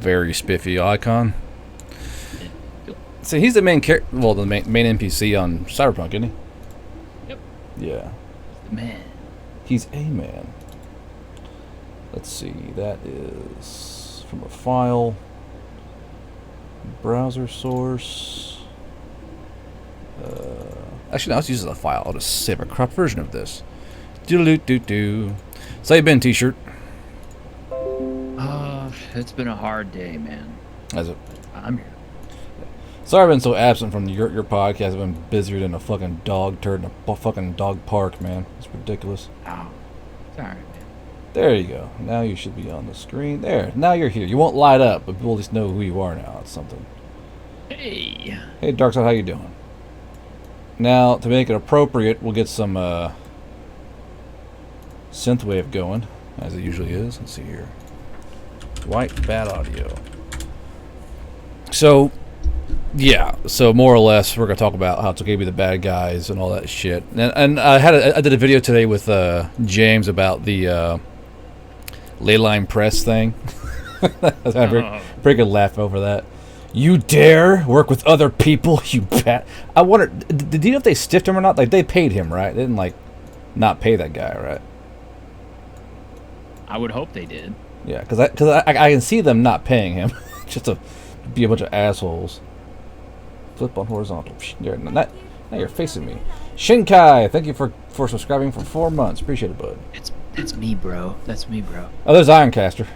very spiffy icon. So he's the main character, well, the main NPC on Cyberpunk, isn't he? Yep. Yeah. Man. He's a man. Let's see. That is from a file. Browser source. Actually, no, let's use the file. I'll just save a cropped version of this. Doo-doo-doo-doo. So you been, T-shirt? It's been a hard day, man. Has it? I'm here. Sorry I've been so absent from your podcast. I've been busier than a fucking dog turd in a fucking dog park, man. It's ridiculous. Oh, sorry, man. There you go. Now you should be on the screen. There. Now you're here. You won't light up, but people at least know who you are now. It's something. Hey. Hey, Darkside, how you doing? Now, to make it appropriate, we'll get some synthwave going, as it usually is. Let's see here. White bad audio. So, yeah. So more or less, we're gonna talk about how it's okay to be the bad guys and all that shit. And I did a video today with James about the Leyline Press thing. I had a pretty good laugh over that. You dare work with other people, you bat. I wonder, did you know if they stiffed him or not? Like, they paid him, right? They didn't, like, not pay that guy, right? I would hope they did. Yeah, because I can see them not paying him. Just to be a bunch of assholes. Flip on horizontal. There, now you're facing me. Shinkai, thank you for subscribing for 4 months. Appreciate it, bud. That's me, bro. That's me, bro. Oh, there's Ironcaster.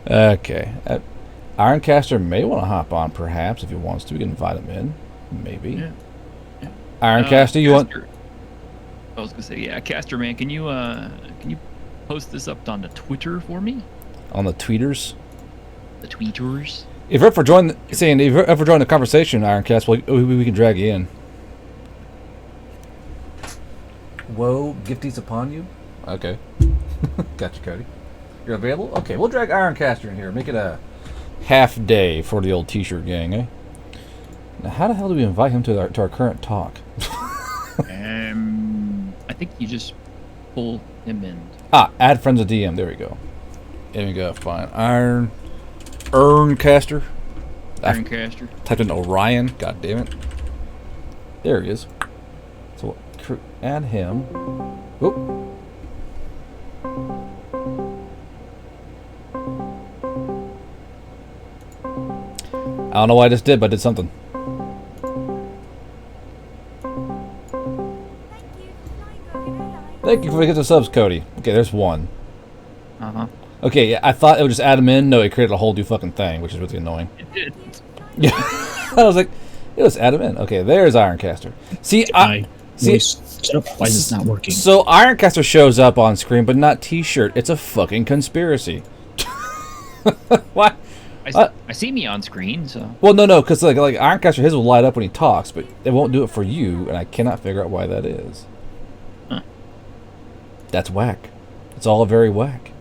Okay. Ironcaster may want to hop on, perhaps, if he wants to. We can invite him in. Maybe. Yeah. Ironcaster, you want... I was going to say, yeah, Caster, man, can you post this up on the Twitter for me? On the tweeters? The tweeters? If you're up for joining the conversation, Ironcaster, we can drag you in. Whoa, gifties upon you? Okay. Gotcha, Cody. You're available? Okay, we'll drag Ironcaster in here. Make it a half day for the old T-shirt gang, eh? Now, how the hell do we invite him to our current talk? I think you just pull him in. Add friends of DM. There we go. There we go. Fine. Ironcaster. Ironcaster. Typed in Orion. God damn it. There he is. So add him. Oop. I don't know what I just did, but I did something. Thank you for getting the subs, Cody. Okay, there's one. Uh-huh. Okay, yeah, I thought it would just add him in. No, it created a whole new fucking thing, which is really annoying. It did. Yeah. I was like, it was add him in. Okay, there's Ironcaster. See, why is this not working? So Ironcaster shows up on screen, but not T-shirt. It's a fucking conspiracy. What? I see me on screen, so... Well, no, because like Ironcaster, his will light up when he talks, but it won't do it for you, and I cannot figure out why that is. Huh. That's whack. It's all very whack.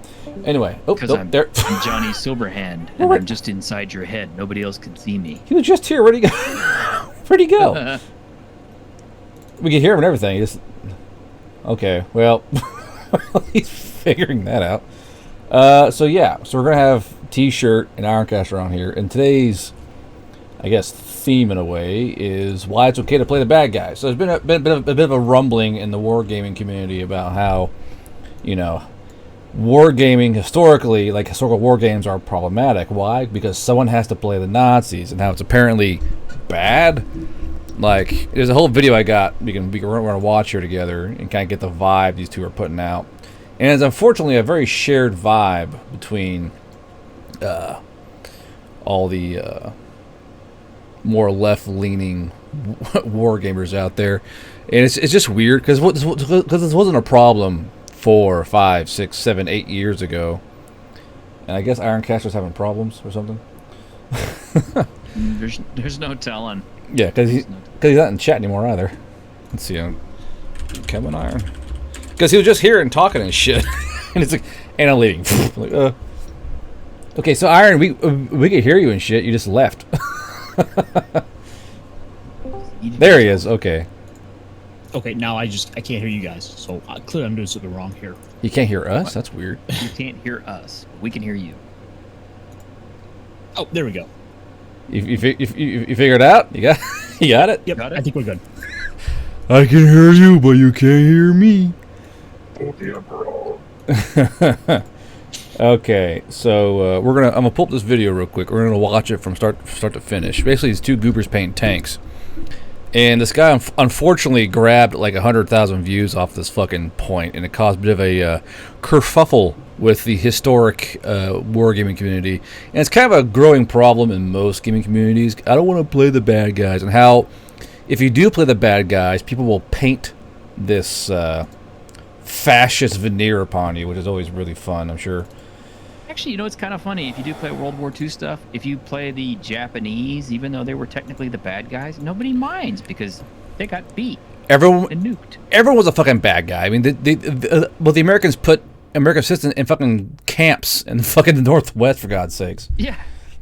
Anyway, because I'm there. I'm Johnny Silverhand, and I'm just inside your head. Nobody else can see me. He was just here. Where'd he go? Where'd he go? We can hear him and everything. He just... Okay, well, he's figuring that out. So yeah, so we're gonna have T-shirt and Ironcaster on here, and today's, I guess, theme in a way is why it's okay to play the bad guy. So there's been a bit of a rumbling in the wargaming community about how, you know, wargaming historically, like historical war games, are problematic. Why? Because someone has to play the Nazis, and how it's apparently bad. Like, there's a whole video I got. We're gonna watch here together and kind of get the vibe these two are putting out. And it's unfortunately a very shared vibe between all the more left-leaning war gamers out there, and it's just weird because this wasn't a problem 4, 5, 6, 7, 8 years ago, and I guess Ironcaster's having problems or something. There's no telling. Yeah, because he's not in chat anymore either. Let's see, Kevin Iron, because he was just here and talking and shit, and it's like, and I'm leaving. Like, okay, so Iron, we could hear you and shit. You just left. There he is. Okay. Okay, now I can't hear you guys. So clearly I'm doing something wrong here. You can't hear us? That's weird. You can't hear us. We can hear you. Oh, there we go. You figured it out? You got you got it? Yep, Got it? I think we're good. I can hear you, but you can't hear me. Okay, so I'm gonna pull up this video real quick. We're gonna watch it from start to finish. Basically, these two goobers paint tanks, and this guy unfortunately grabbed like 100,000 views off this fucking point, and it caused a bit of a kerfuffle with the historic wargaming community. And it's kind of a growing problem in most gaming communities. I don't want to play the bad guys, and how if you do play the bad guys, people will paint this fascist veneer upon you, which is always really fun, I'm sure. Actually, you know, it's kind of funny. If you do play World War II stuff, if you play the Japanese, even though they were technically the bad guys, nobody minds because they got beat Everyone and nuked. Everyone was a fucking bad guy. I mean, the Americans put American citizens in fucking camps in fucking the Northwest, for God's sakes. Yeah.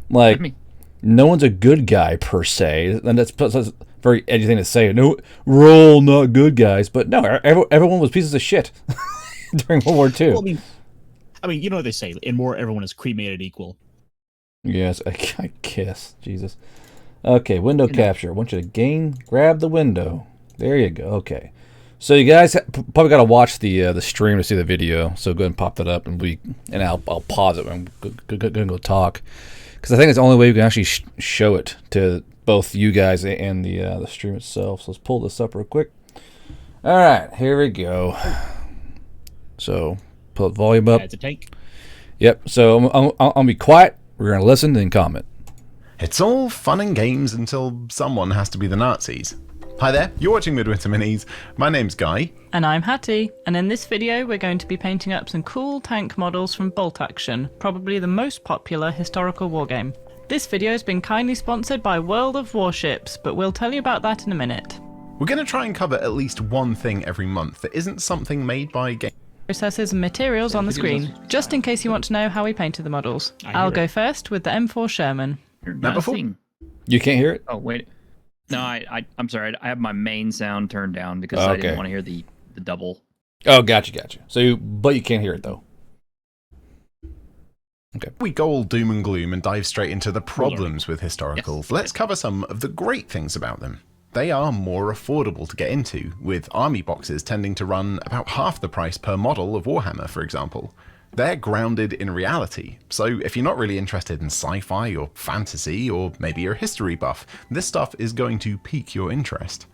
Like, I mean, no one's a good guy, per se. And that's a very edgy thing to say. No, we're all not good guys. But no, everyone was pieces of shit during World War II. Well, I mean, you know what they say, in war, everyone is cremated equal. Yes, I guess. Jesus. Okay, window capture. I want you to grab the window. There you go. Okay. So you guys probably got to watch the stream to see the video. So go ahead and pop that up, and I'll pause it when I'm gonna go talk, because I think it's the only way we can actually show it to both you guys and the stream itself. So let's pull this up real quick. All right, here we go. So pull the volume up. It's a tank. Yep. So I'm gonna be quiet. We're gonna listen and comment. It's all fun and games until someone has to be the Nazis. Hi there, you're watching Midwinter Minis. My name's Guy. And I'm Hattie, and in this video we're going to be painting up some cool tank models from Bolt Action, probably the most popular historical wargame. This video has been kindly sponsored by World of Warships, but we'll tell you about that in a minute. We're going to try and cover at least one thing every month that isn't something made by game. Processes and materials on the screen, just in case you want to know how we painted the models. I'll go first with the M4 Sherman. Now before You can't hear it? Oh, wait. No, I'm sorry. I have my main sound turned down because I didn't want to hear the double. Oh, gotcha. So, but you can't hear it though. Okay. we go all doom and gloom and dive straight into the problems with historicals, let's cover some of the great things about them. They are more affordable to get into, with army boxes tending to run about half the price per model of Warhammer, for example. They're grounded in reality, so if you're not really interested in sci-fi or fantasy, or maybe you're a history buff, this stuff is going to pique your interest.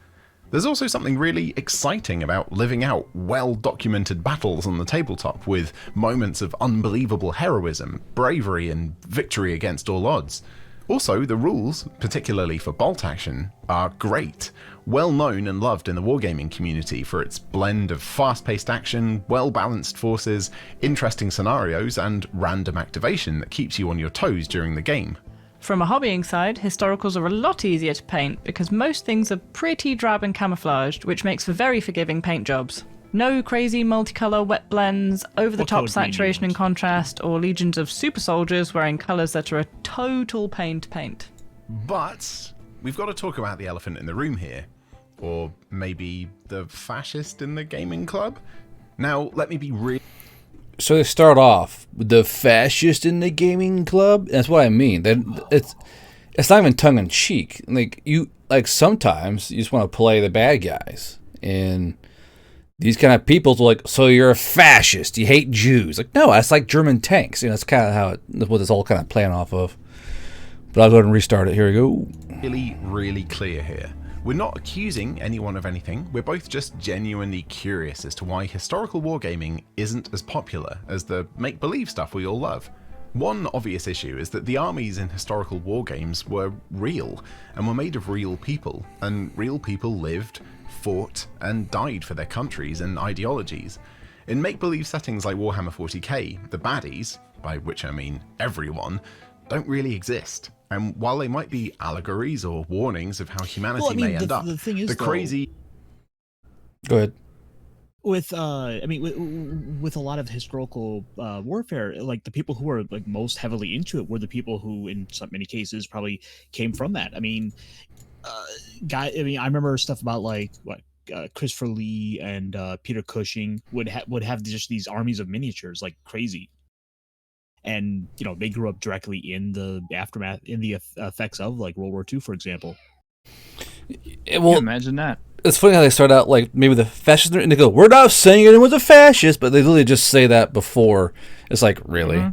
There's also something really exciting about living out well-documented battles on the tabletop with moments of unbelievable heroism, bravery, and victory against all odds. Also, the rules, particularly for Bolt Action, are great. Well known and loved in the wargaming community for its blend of fast-paced action, well-balanced forces, interesting scenarios, and random activation that keeps you on your toes during the game. From a hobbying side, historicals are a lot easier to paint because most things are pretty drab and camouflaged, which makes for very forgiving paint jobs. No crazy multicolour wet blends, over-the-top saturation and contrast, or legions of super soldiers wearing colours that are a total pain to paint. But we've got to talk about the elephant in the room here. Or maybe the fascist in the gaming club? Now, let me be real. So they start off with the fascist in the gaming club. That's what I mean. It's not even tongue in cheek. Like sometimes you just want to play the bad guys, and these kind of people are like, so you're a fascist, you hate Jews. Like, no, that's like German tanks. You know, that's kind of what it's all kind of playing off of. But I'll go ahead and restart it. Here we go. Really clear here. We're not accusing anyone of anything, we're both just genuinely curious as to why historical wargaming isn't as popular as the make-believe stuff we all love. One obvious issue is that the armies in historical wargames were real, and were made of real people, and real people lived, fought, and died for their countries and ideologies. In make-believe settings like Warhammer 40k, the baddies, by which I mean everyone, don't really exist. And while they might be allegories or warnings of how humanity may end up, the thing is, crazy... Go ahead. With with a lot of historical warfare, like the people who were like most heavily into it were the people who, in many cases, probably came from that. I remember stuff about like Christopher Lee and Peter Cushing would have just these armies of miniatures like crazy. And they grew up directly in the aftermath, in the effects of like World War II, for example. Well, imagine that. It's funny how they start out like maybe the fascists, and they go, "We're not saying anyone's a fascist," but they literally just say that before. It's like, really?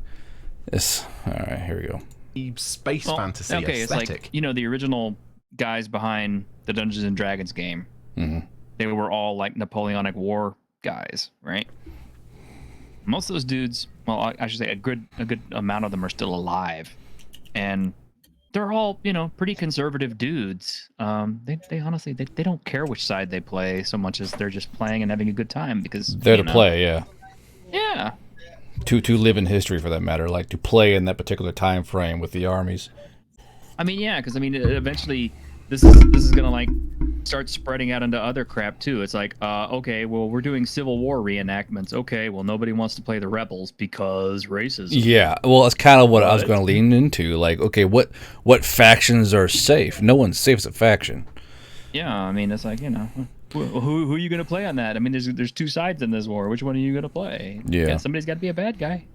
It's all right. Here we go. Space fantasy okay, aesthetic. It's like the original guys behind the Dungeons and Dragons game. They were all like Napoleonic War guys, right? Most of those dudes, well, I should say a good amount of them are still alive, and they're all pretty conservative dudes. They honestly they don't care which side they play so much as they're just playing and having a good time because they're to play, yeah. To live in history for that matter, like to play in that particular time frame with the armies. I mean, yeah, because eventually this is gonna like start spreading out into other crap too. It's like, okay, well, we're doing Civil War reenactments. Okay, well, nobody wants to play the rebels because racism. Yeah, well, that's kind of what I was going to lean into. Like, okay, what factions are safe? No one's safe as a faction. Yeah, I mean, it's like who are you gonna play on that? I mean, there's two sides in this war. Which one are you gonna play? Yeah, somebody's got to be a bad guy.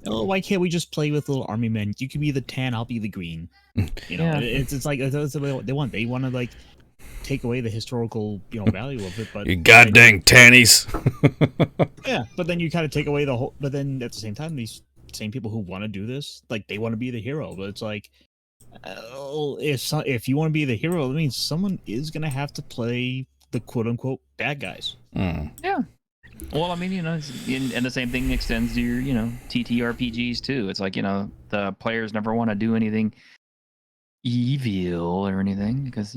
Oh, why can't we just play with little army men? You can be the tan, I'll be the green. It's like that's what they want. They want to like take away the historical value of it, but you goddamn tannies. Yeah, but then you kind of take away the whole. But then at the same time, these same people who want to do this, like they want to be the hero. But it's like, if you want to be the hero, that means someone is gonna have to play the quote unquote bad guys. Yeah. Well, I mean, and the same thing extends to your, TTRPGs too. It's like, the players never want to do anything evil or anything because,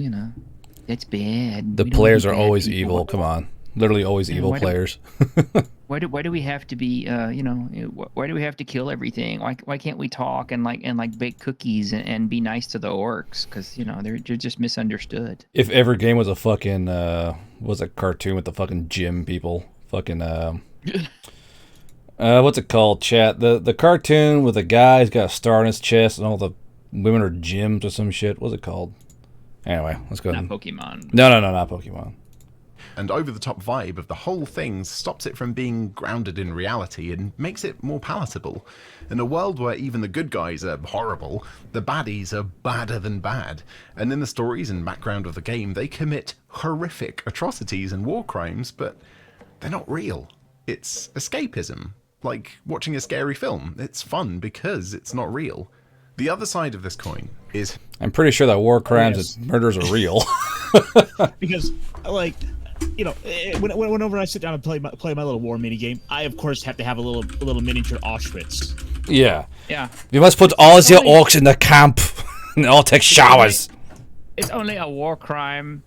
that's bad. The players are always evil. Come on. Literally always evil players. Why do we have to be, why do we have to kill everything? Why can't we talk and bake cookies and be nice to the orcs? Because, they're just misunderstood. If every game was a fucking, was a cartoon with the fucking gym people. Fucking what's it called, chat? The cartoon with the guy who's got a star on his chest and all the women are gyms or some shit. What's it called? Anyway, let's go. Not Pokemon. No, not Pokemon. And over-the-top vibe of the whole thing stops it from being grounded in reality and makes it more palatable. In a world where even the good guys are horrible, the baddies are badder than bad. And in the stories and background of the game, they commit horrific atrocities and war crimes, but they're not real. It's escapism. Like watching a scary film. It's fun because it's not real. The other side of this coin is... I'm pretty sure that war crimes and murders are real. Because, like, whenever I sit down and play my little war mini game, I of course have to have a little miniature Auschwitz. Yeah. Yeah. You must put all your orcs in the camp and all take showers. It's only a war crime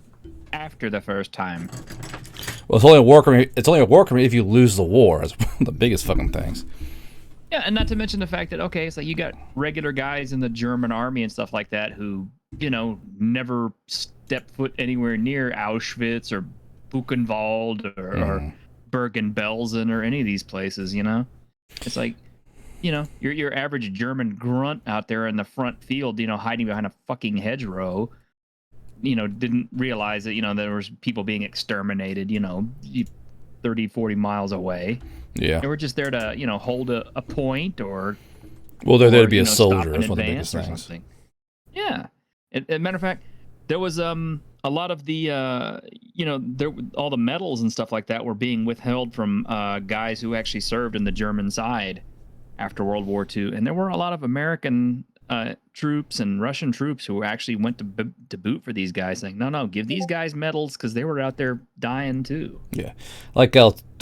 after the first time. Well, it's only a war crime. It's only a war crime if you lose the war. That's one of the biggest fucking things. Yeah, and not to mention the fact that it's like you got regular guys in the German army and stuff like that who never stepped foot anywhere near Auschwitz or Buchenwald or Bergen-Belsen or any of these places. It's like your average German grunt out there in the front field, hiding behind a fucking hedgerow. Didn't realize that, there was people being exterminated, 30, 40 miles away. Yeah. They were just there to, hold a point or... Well, they're there to be a soldier. That's one of the biggest things. Yeah. As a matter of fact, there was a lot of the, all the medals and stuff like that were being withheld from guys who actually served in the German side after World War II. And there were a lot of American... troops and Russian troops who actually went to boot for these guys, saying, no, give these guys medals because they were out there dying too. Yeah, like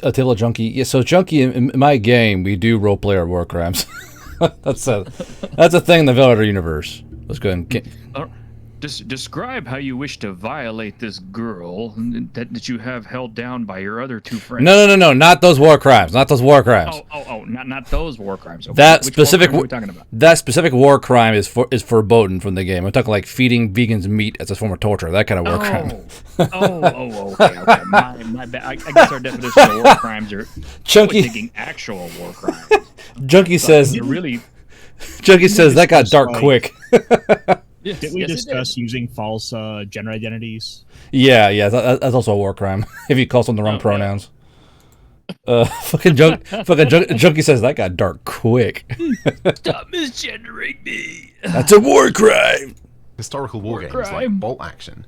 Attila Junkie. Yeah, so Junkie in my game, we do role play our war crimes. that's a thing in the Velvet universe. Let's go ahead and describe how you wish to violate this girl that you have held down by your other two friends. No, not those war crimes. Not those war crimes. Not those war crimes. Okay. That Which specific war crime are we talking about? That specific war crime is verboten from the game. I'm talking like feeding vegans meat as a form of torture. That kind of war crime. Okay. My bad. I guess our definition of war crimes are thinking actual war crimes. Junkie says really. Junkie says that got dark quick. Yes, Did we yes, it discuss did. using false gender identities? Yeah, that's also a war crime if you call someone the wrong Oh, really? pronouns. Junkie says that got dark quick. Stop misgendering me. That's a war crime. Historical war games like crime. Bolt Action.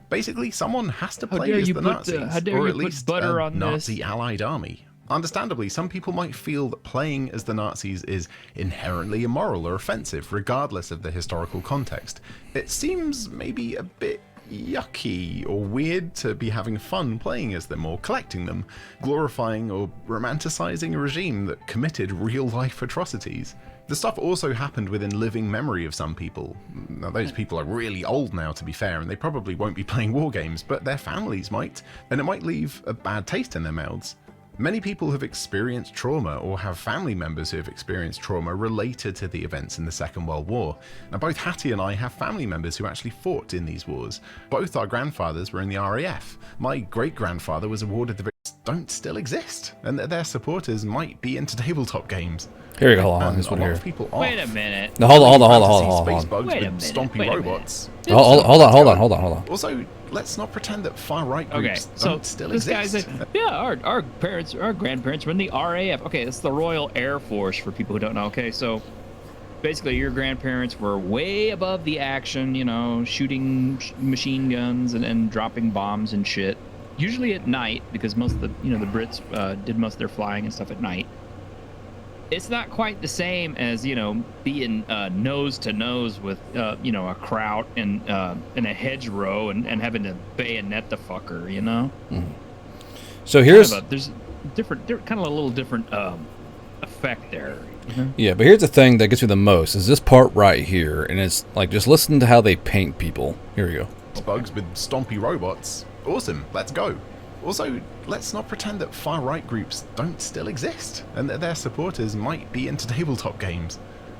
Basically, someone has to How play dare as you the put, Nazis, how dare or you at put least butter a on Nazi this? allied army. Understandably, some people might feel that playing as the Nazis is inherently immoral or offensive, regardless of the historical context. It seems maybe a bit yucky or weird to be having fun playing as them or collecting them, glorifying or romanticizing a regime that committed real-life atrocities. The stuff also happened within living memory of some people. Now, those people are really old now, to be fair, and they probably won't be playing war games, but their families might, and it might leave a bad taste in their mouths. Many people have experienced trauma or have family members who have experienced trauma related to the events in the Second World War. Now, both Hattie and I have family members who actually fought in these wars. Both our grandfathers were in the RAF. My great-grandfather was awarded the don't still exist, and that their supporters might be into tabletop games. Here we go. Hold on, And this a one lot here. of people are. Wait a minute. No, hold on. Space bugs Wait a with minute, stompy wait a minute. robots. Hold on. Also, let's not pretend that far-right Okay, groups so don't still this guy exist. said, yeah, our grandparents were in the RAF. Okay, it's the Royal Air Force for people who don't know. Okay, so basically your grandparents were way above the action, you know, shooting machine guns and dropping bombs and shit. Usually at night, because most of the, you know, the Brits did most of their flying and stuff at night. It's not quite the same as, you know, being nose to nose with, you know, a kraut in a hedgerow and having to bayonet the fucker, you know? So here's There's kind of a little different effect there. yeah, but here's the thing that gets me the most is this part right here, and it's like just listen to how they paint people. Here we go. Bugs with stompy robots. Awesome, let's go. Also, let's not pretend that far-right groups don't still exist, and that their supporters might be into tabletop games.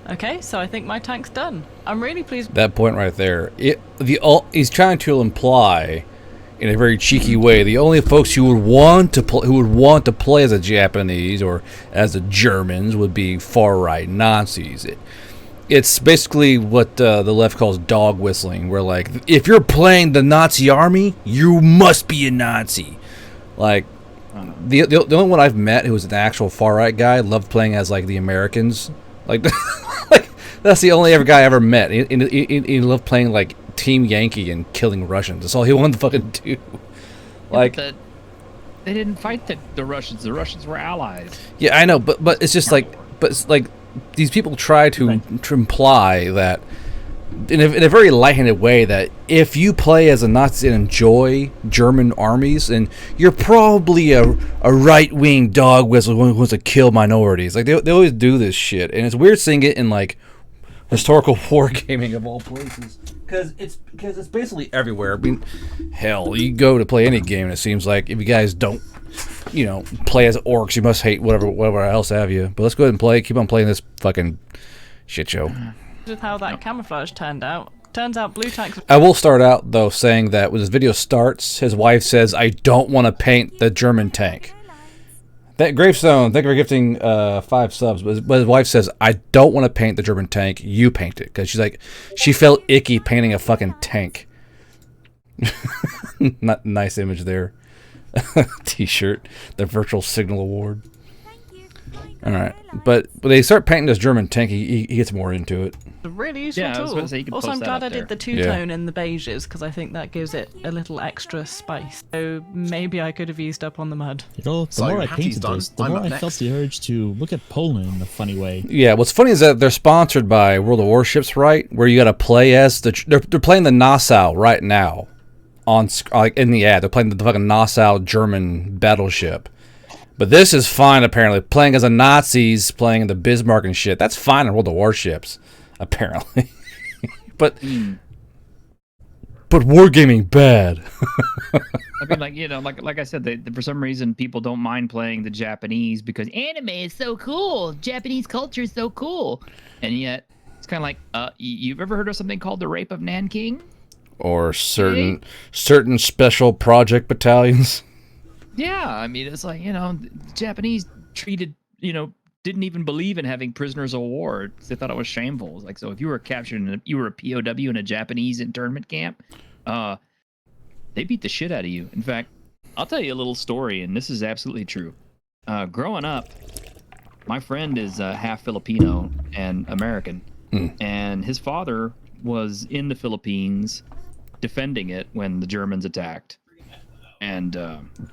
Okay, so I think my tank's done. I'm really pleased. That point right there. He's trying to imply, in a very cheeky way, the only folks who would want to play as a Japanese or as the Germans would be far-right Nazis. It's basically what the left calls dog whistling, where like if you're playing the Nazi army, you must be a Nazi. Like the only one I've met who was an actual far right guy loved playing as like the Americans. Like, like that's the only guy I ever met. He loved playing like Team Yankee and killing Russians. That's all he wanted to fucking do. Like they didn't fight the Russians. The Russians were allies. yeah, I know, but it's just like these people try to imply that in a very light-handed way that if you play as a Nazi and enjoy German armies, and you're probably a right-wing dog whistle who wants to kill minorities. Like they always do this shit, and it's weird seeing it in like historical wargaming of all places, because it's basically everywhere. I mean, hell, you go to play any game, and it seems like if you guys don't, you know, play as orcs, you must hate whatever else have you. But let's go ahead and play. Keep on playing this fucking shit show. With how that camouflage turned out. Turns out blue tanks. I will start out though saying that when this video starts, his wife says, "I don't want to paint the German tank." That Gravestone, thank you for gifting 5 subs. But his wife says, "I don't want to paint the German tank. You paint it," because she's like, she felt icky painting a fucking tank. Not nice image there. T-shirt, the virtual signal award. All right, but when they start painting this German tank, he gets more into it. A really useful Yeah, I was tool. about to say, you can Also, post I'm that glad up I did there. the two-tone in the beiges because I think that gives it a little extra spice. So maybe I could have eased up on the mud. You know, the So, more I Hattie's painted done. this, the I'm more up I next. felt the urge to look at Poland in a funny way. Yeah, what's funny is that they're sponsored by World of Warships, right? Where you got to play as they're playing the Nassau right now, like in the ad. They're playing the fucking Nassau German battleship. But this is fine apparently. Playing as a Nazis, playing in the Bismarck and shit. That's fine in World of Warships, apparently. But wargaming bad. I mean, like, you know, like I said, for some reason people don't mind playing the Japanese because anime is so cool. Japanese culture is so cool, and yet it's kind of like, you've ever heard of something called the Rape of Nanking? Or certain special project battalions. Yeah, I mean, it's like, you know, the Japanese treated, you know, didn't even believe in having prisoners of war. They thought it was shameful. It's like, so if you were captured and you were a POW in a Japanese internment camp, they beat the shit out of you. In fact, I'll tell you a little story, and this is absolutely true. Growing up, my friend is half Filipino and American, and his father was in the Philippines defending it when the Germans attacked. And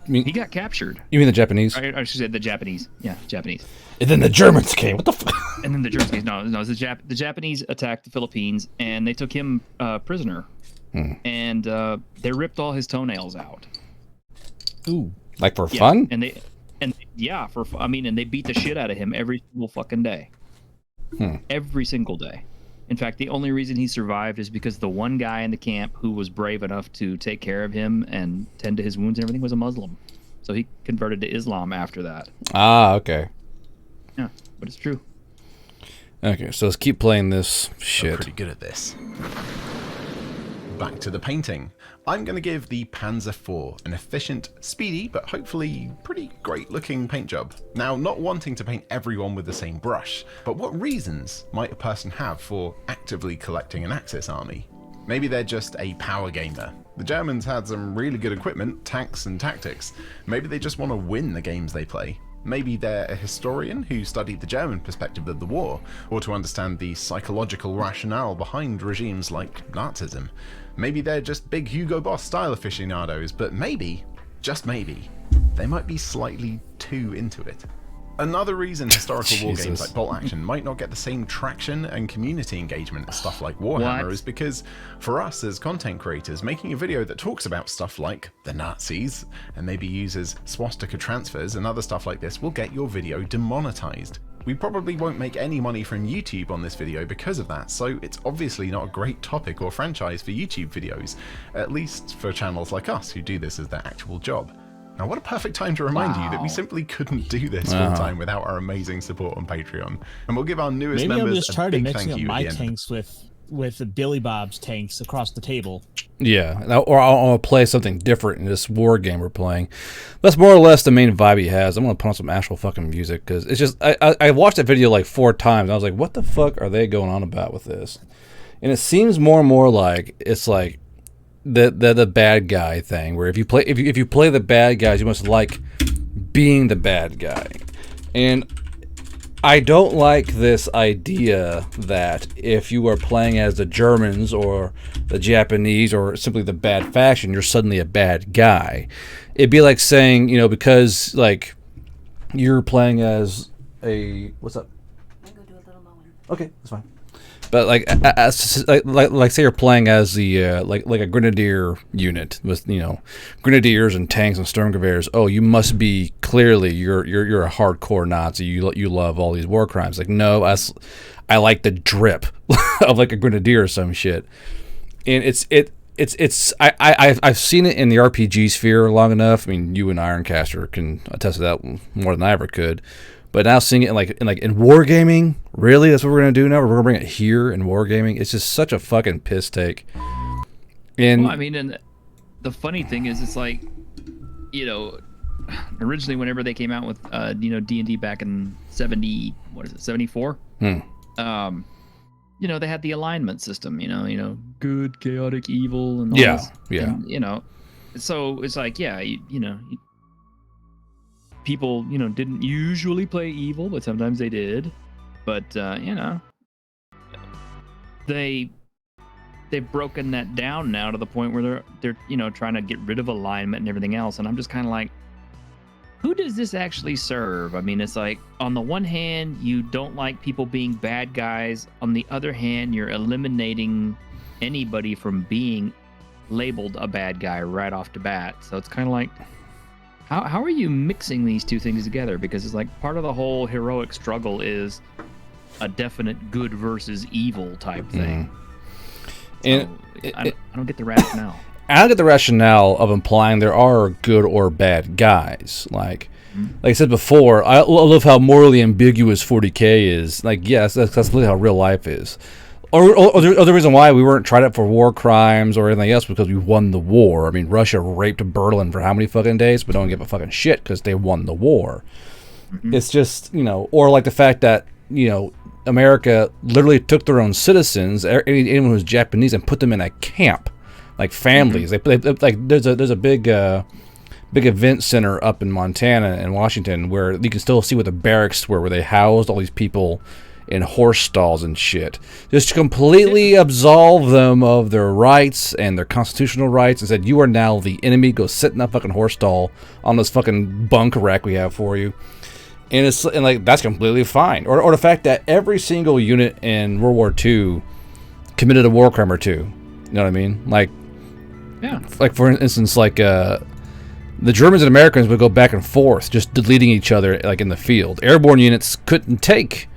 he got captured. You mean the Japanese? I should say the Japanese. Yeah, Japanese. And then the Germans came. What the fuck? And then the Germans came. No, the Japanese attacked the Philippines, and they took him prisoner. And they ripped all his toenails out. Ooh. Like for fun? And they beat the shit out of him every single fucking day. Every single day. In fact, the only reason he survived is because the one guy in the camp who was brave enough to take care of him and tend to his wounds and everything was a Muslim. So he converted to Islam after that. Ah, okay. Yeah, but it's true. Okay, so let's keep playing this shit. I'm pretty good at this. Back to the painting. I'm going to give the Panzer IV an efficient, speedy, but hopefully pretty great looking paint job. Now, not wanting to paint everyone with the same brush, but what reasons might a person have for actively collecting an Axis army? Maybe they're just a power gamer. The Germans had some really good equipment, tanks and tactics. Maybe they just want to win the games they play. Maybe they're a historian who studied the German perspective of the war, or to understand the psychological rationale behind regimes like Nazism. Maybe they're just big Hugo Boss style aficionados, but maybe, just maybe, they might be slightly too into it. Another reason historical war games like Bolt Action might not get the same traction and community engagement as stuff like Warhammer is because, for us as content creators, making a video that talks about stuff like the Nazis and maybe uses swastika transfers and other stuff like this will get your video demonetized. We probably won't make any money from YouTube on this video because of that, so it's obviously not a great topic or franchise for YouTube videos, at least for channels like us who do this as their actual job. Now, what a perfect time to remind you that we simply couldn't do this full time without our amazing support on Patreon. And we'll give our newest members a big thank you at the end. Maybe I'm just tired of mixing up my tanks with Billy Bob's tanks across the table. Yeah, or I'll play something different in this war game we're playing. That's more or less the main vibe he has. I'm going to put on some actual fucking music because it's just, I watched that video like 4 times. And I was like, what the fuck are they going on about with this? And it seems more and more like it's like the bad guy thing, where if you play the bad guys, you must like being the bad guy. And I don't like this idea that if you are playing as the Germans or the Japanese or simply the bad faction, you're suddenly a bad guy. It'd be like saying, because like you're playing as a what's up? I go do a little mowing. Okay, that's fine. But like say you're playing as the like a grenadier unit with grenadiers and tanks and Sturmgewehrs. Oh, you must be clearly you're a hardcore Nazi. You love all these war crimes. Like no, I like the drip of like a grenadier or some shit. And I've seen it in the RPG sphere long enough. I mean, you and Ironcaster can attest to that more than I ever could. But now seeing it in wargaming, really, that's what we're gonna do now. We're gonna bring it here in wargaming. It's just such a fucking piss take. And and the funny thing is, it's like, originally whenever they came out with DnD back in 74. They had the alignment system. Good, chaotic, evil, and all this. And, so it's like, people, didn't usually play evil, but sometimes they did. But they've broken that down now to the point where they're trying to get rid of alignment and everything else. And I'm just kind of like, who does this actually serve? I mean, it's like, on the one hand, you don't like people being bad guys. On the other hand, you're eliminating anybody from being labeled a bad guy right off the bat. So it's kind of like, how are you mixing these two things together? Because it's like part of the whole heroic struggle is a definite good versus evil type thing. And so I don't get the rationale. I don't get the rationale of implying there are good or bad guys. Like I said before, I love how morally ambiguous 40K is. Like, yes, that's really how real life is. Or the reason why we weren't tried out for war crimes or anything else because we won the war. I mean, Russia raped Berlin for how many fucking days, but don't give a fucking shit because they won the war. It's just, or like the fact that, America literally took their own citizens, anyone who's Japanese, and put them in a camp, like families. They like there's a big event center up in Montana and Washington where you can still see what the barracks were, where they housed all these people in horse stalls and shit, just to completely absolve them of their rights and their constitutional rights, and said, you are now the enemy, go sit in that fucking horse stall on this fucking bunk rack we have for you. And that's completely fine. Or the fact that every single unit in World War II committed a war crime or two. You know what I mean? Like for instance, like the Germans and Americans would go back and forth, just deleting each other, like in the field. Airborne units couldn't take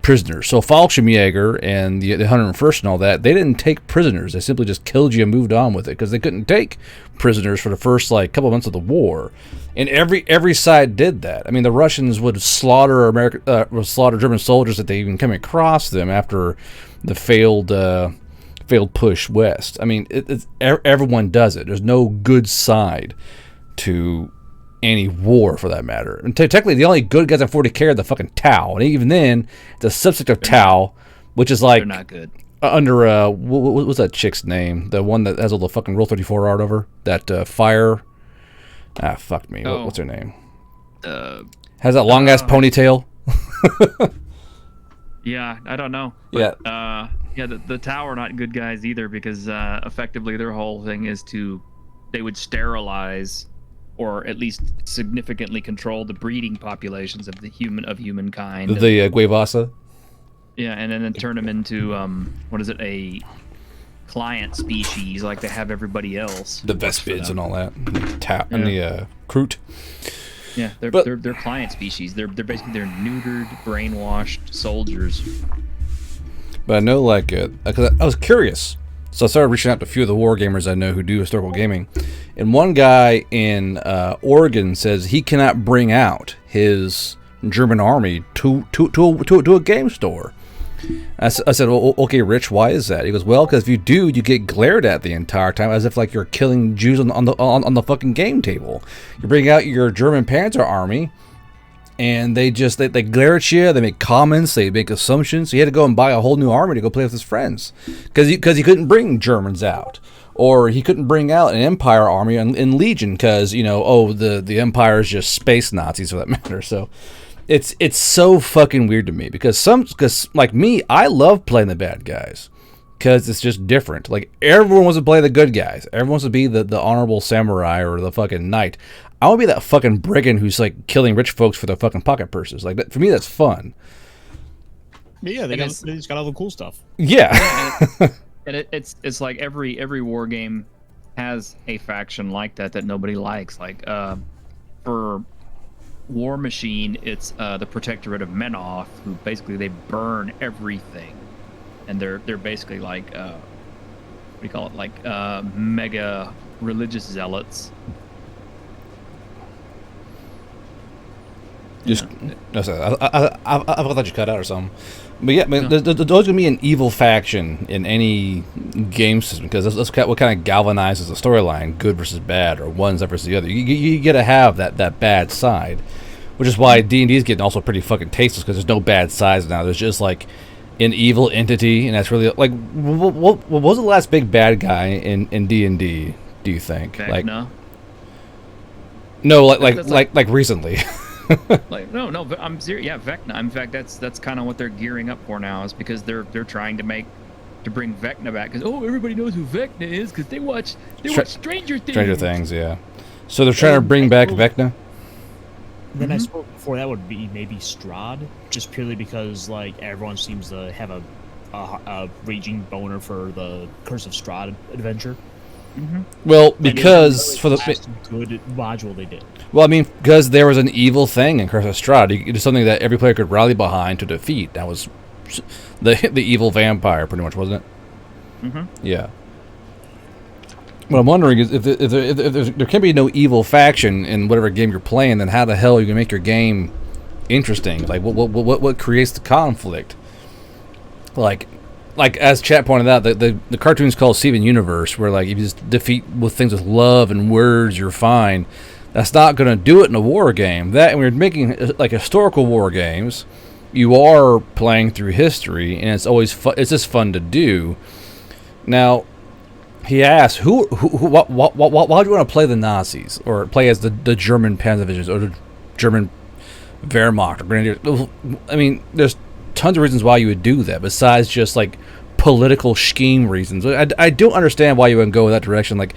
prisoners. So Fallschirmjäger and the 101st and all that, they didn't take prisoners. They simply just killed you and moved on with it, because they couldn't take prisoners for the first like couple of months of the war. And every side did that. I mean, the Russians would slaughter German soldiers that they even come across them after the failed push west. I mean, everyone does it. There's no good side to any war, for that matter. And technically, the only good guys on 40K are the fucking Tau, and even then, the subsect of Tau, which is like they're not good. Under what's that chick's name? The one that has all the fucking Rule 34 art over that fire. Fuck me. What's her name? Has that long ass ponytail? Yeah, I don't know. But, the Tau are not good guys either, because effectively their whole thing is they would sterilize, or at least significantly control, the breeding populations of humankind. The Guevasa. Yeah, and then turn them into a client species like they have everybody else. The Vespids and all that. And the Kroot. Yeah, they're client species. They're basically neutered, brainwashed soldiers. But I know, like, cause I was curious, so I started reaching out to a few of the war gamers I know who do historical gaming, and one guy in Oregon says he cannot bring out his German army to a game store. I said, well, okay, Rich, why is that? He goes, well, because if you do, you get glared at the entire time, as if like you're killing Jews on the fucking game table. You bring out your German Panzer army, and they glare at you, they make comments, they make assumptions. So he had to go and buy a whole new army to go play with his friends, because he couldn't bring Germans out, or he couldn't bring out an Empire army in Legion, because the Empire is just space Nazis, for that matter. So it's so fucking weird to me, because like me, I love playing the bad guys, because it's just different. Like, everyone wants to play the good guys. Everyone wants to be the honorable samurai or the fucking knight. I want to be that fucking brigand who's like killing rich folks for their fucking pocket purses. Like, that, for me, that's fun. Yeah, they just got all the cool stuff. Yeah. And it's like every war game has a faction like that nobody likes. Like for War Machine, it's the Protectorate of Menoth, who basically they burn everything, and they're basically like what do you call it? Like mega religious zealots. Just no, sorry, I thought you cut out or something. But yeah, man, there's gonna be an evil faction in any game system, because that's what kind of galvanizes the storyline, good versus bad, or one side versus the other. You gotta have that bad side, which is why D&D is getting also pretty fucking tasteless, because there's no bad sides now. There's just like an evil entity, and that's really like what was the last big bad guy in D&D? Do you think? Vecna. Like no, like recently. Like no, I'm serious. Yeah, Vecna. In fact, that's kind of what they're gearing up for now, is because they're trying to bring Vecna back, because everybody knows who Vecna is, because they watch Stranger Things. Stranger Things, yeah. So they're trying to bring back Vecna. Then I spoke before that would be maybe Strahd, just purely because like everyone seems to have a raging boner for the Curse of Strahd adventure. Well, because for the good module they did. Well, I mean, because there was an evil thing in Curse of Strahd. It was something that every player could rally behind to defeat. That was the evil vampire, pretty much, wasn't it? Yeah. What I'm wondering is if there can be no evil faction in whatever game you're playing, then how the hell are you gonna make your game interesting? Like, what creates the conflict? Like as chat pointed out, the cartoon's called Steven Universe, where like if you just defeat with things with love and words, you're fine. That's not going to do it in a war game. That, and we're making like historical war games. You are playing through history, and it's always it's just fun to do. Now, he asked, why do you want to play the Nazis or play as the German Panzer Divisions or the German Wehrmacht or Grenadiers? I mean, there's tons of reasons why you would do that besides just like political scheme reasons. I don't understand why you would go in that direction. Like,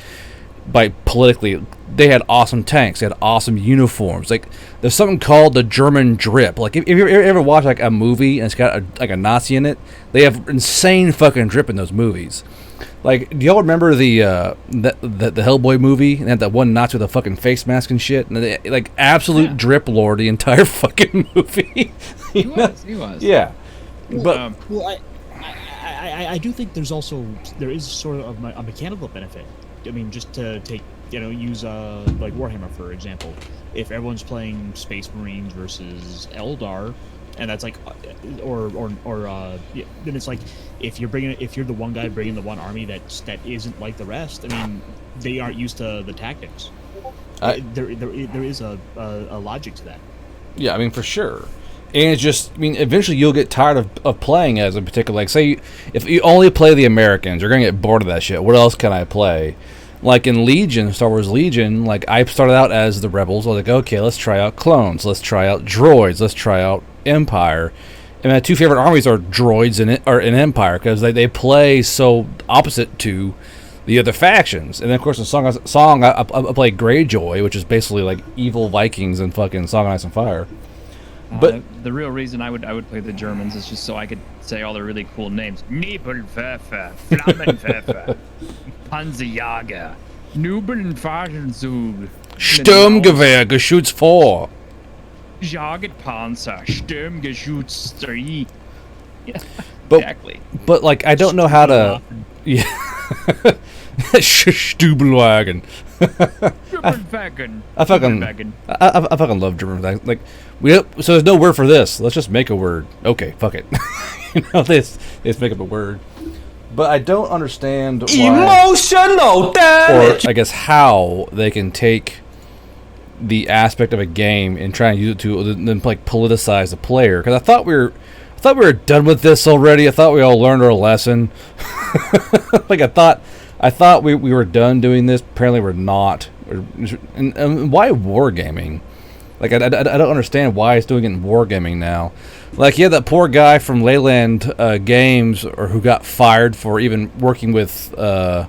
by politically, they had awesome tanks, they had awesome uniforms. Like, there's something called the German drip. Like, if you ever watch like a movie and it's got a Nazi in it, they have insane fucking drip in those movies. Like, do y'all remember the Hellboy movie and had that one Nazi with a fucking face mask and shit? And they, like, absolute drip lord the entire fucking movie. He was. Yeah, but well, I do think there is sort of a mechanical benefit. I mean, just to use like Warhammer for example. If everyone's playing Space Marines versus Eldar, and that's like, then it's like if you're the one guy bringing the one army that isn't like the rest. I mean, they aren't used to the tactics. There is a logic to that. Yeah, I mean, for sure. And it's just, I mean, eventually you'll get tired of playing as a particular, like, say, if you only play the Americans, you're going to get bored of that shit. What else can I play? Like in Legion, Star Wars Legion, like, I started out as the Rebels. I was like, okay, let's try out clones. Let's try out droids. Let's try out Empire. And my two favorite armies are droids and Empire, because they play so opposite to the other factions. And then, of course, in Song I play Greyjoy, which is basically like evil Vikings in fucking Song of Ice and Fire. But the real reason I would play the Germans is just so I could say all the really cool names: Nebelwerfer, Flammenwerfer, Panzerjäger, Nubelfahrzug, Sturmgewehr, Geschütz 4, Jagdpanzer, Sturmgeschütz 3. Yeah, but, exactly. But like, I don't know how to. Yeah. Stubelwagen. I fucking love German things. Like, so there's no word for this. Let's just make a word. Okay, fuck it. They just make up a word. But I don't understand why, emotional damage. or I guess how they can take the aspect of a game and try and use it to then like politicize the player. Because I thought we were done with this already. I thought we all learned our lesson. Like, I thought we were done doing this. Apparently we're not. And why wargaming? Like, I don't understand why it's doing it in wargaming now. Like, yeah, that poor guy from Leyland Games, or who got fired for even working with the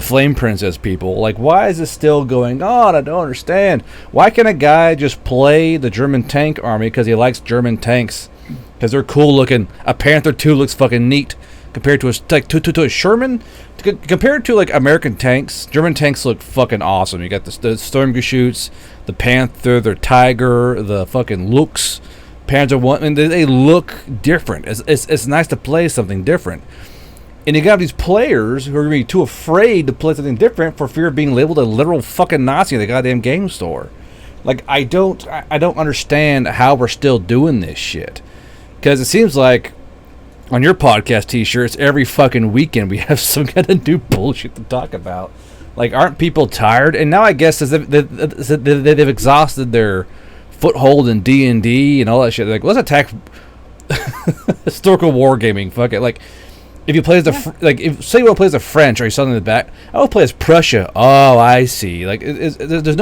Flame Princess people. Like, why is this still going on? I don't understand. Why can't a guy just play the German tank army because he likes German tanks? Because they're cool looking. A Panther 2 looks fucking neat compared to a Sherman. Compared to like American tanks, German tanks look fucking awesome. You got the Sturmgeschütz, the Panther, the Tiger, the fucking Lux, Panzer 1. I mean, they look different. It's nice to play something different. And you got these players who are going to be too afraid to play something different for fear of being labeled a literal fucking Nazi in the goddamn game store. Like, I don't understand how we're still doing this shit. Because it seems like on your podcast t-shirts, every fucking weekend we have some kind of new bullshit to talk about. Like, aren't people tired? And now I guess they've exhausted their foothold in DnD and all that shit. They're like, let's attack historical wargaming. Fuck it. Like, if you play as if say you want to play as the French, or you're something in the back, I will play as Prussia. Oh, I see. Like, there's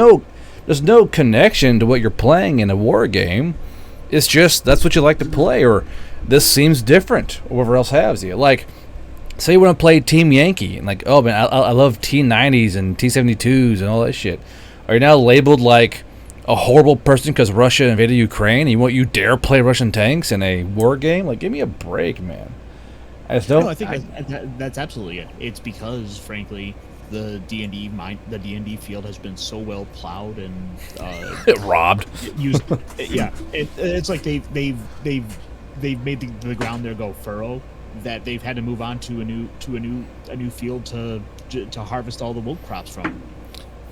no connection to what you're playing in a war game. It's just that's what you like to play, or this seems different, or whatever else has you. Like, say you want to play Team Yankee, and like, oh man, I love T90s and T72s and all that shit. Are you now labeled like a horrible person because Russia invaded Ukraine, and you dare play Russian tanks in a war game? Like, give me a break, man. I just don't. No, I think that's absolutely it. It's because, frankly, the D&D field has been so well plowed and robbed. Used, yeah. It's like they've made the ground there go furrow, that they've had to move on to a new field to harvest all the woke crops from.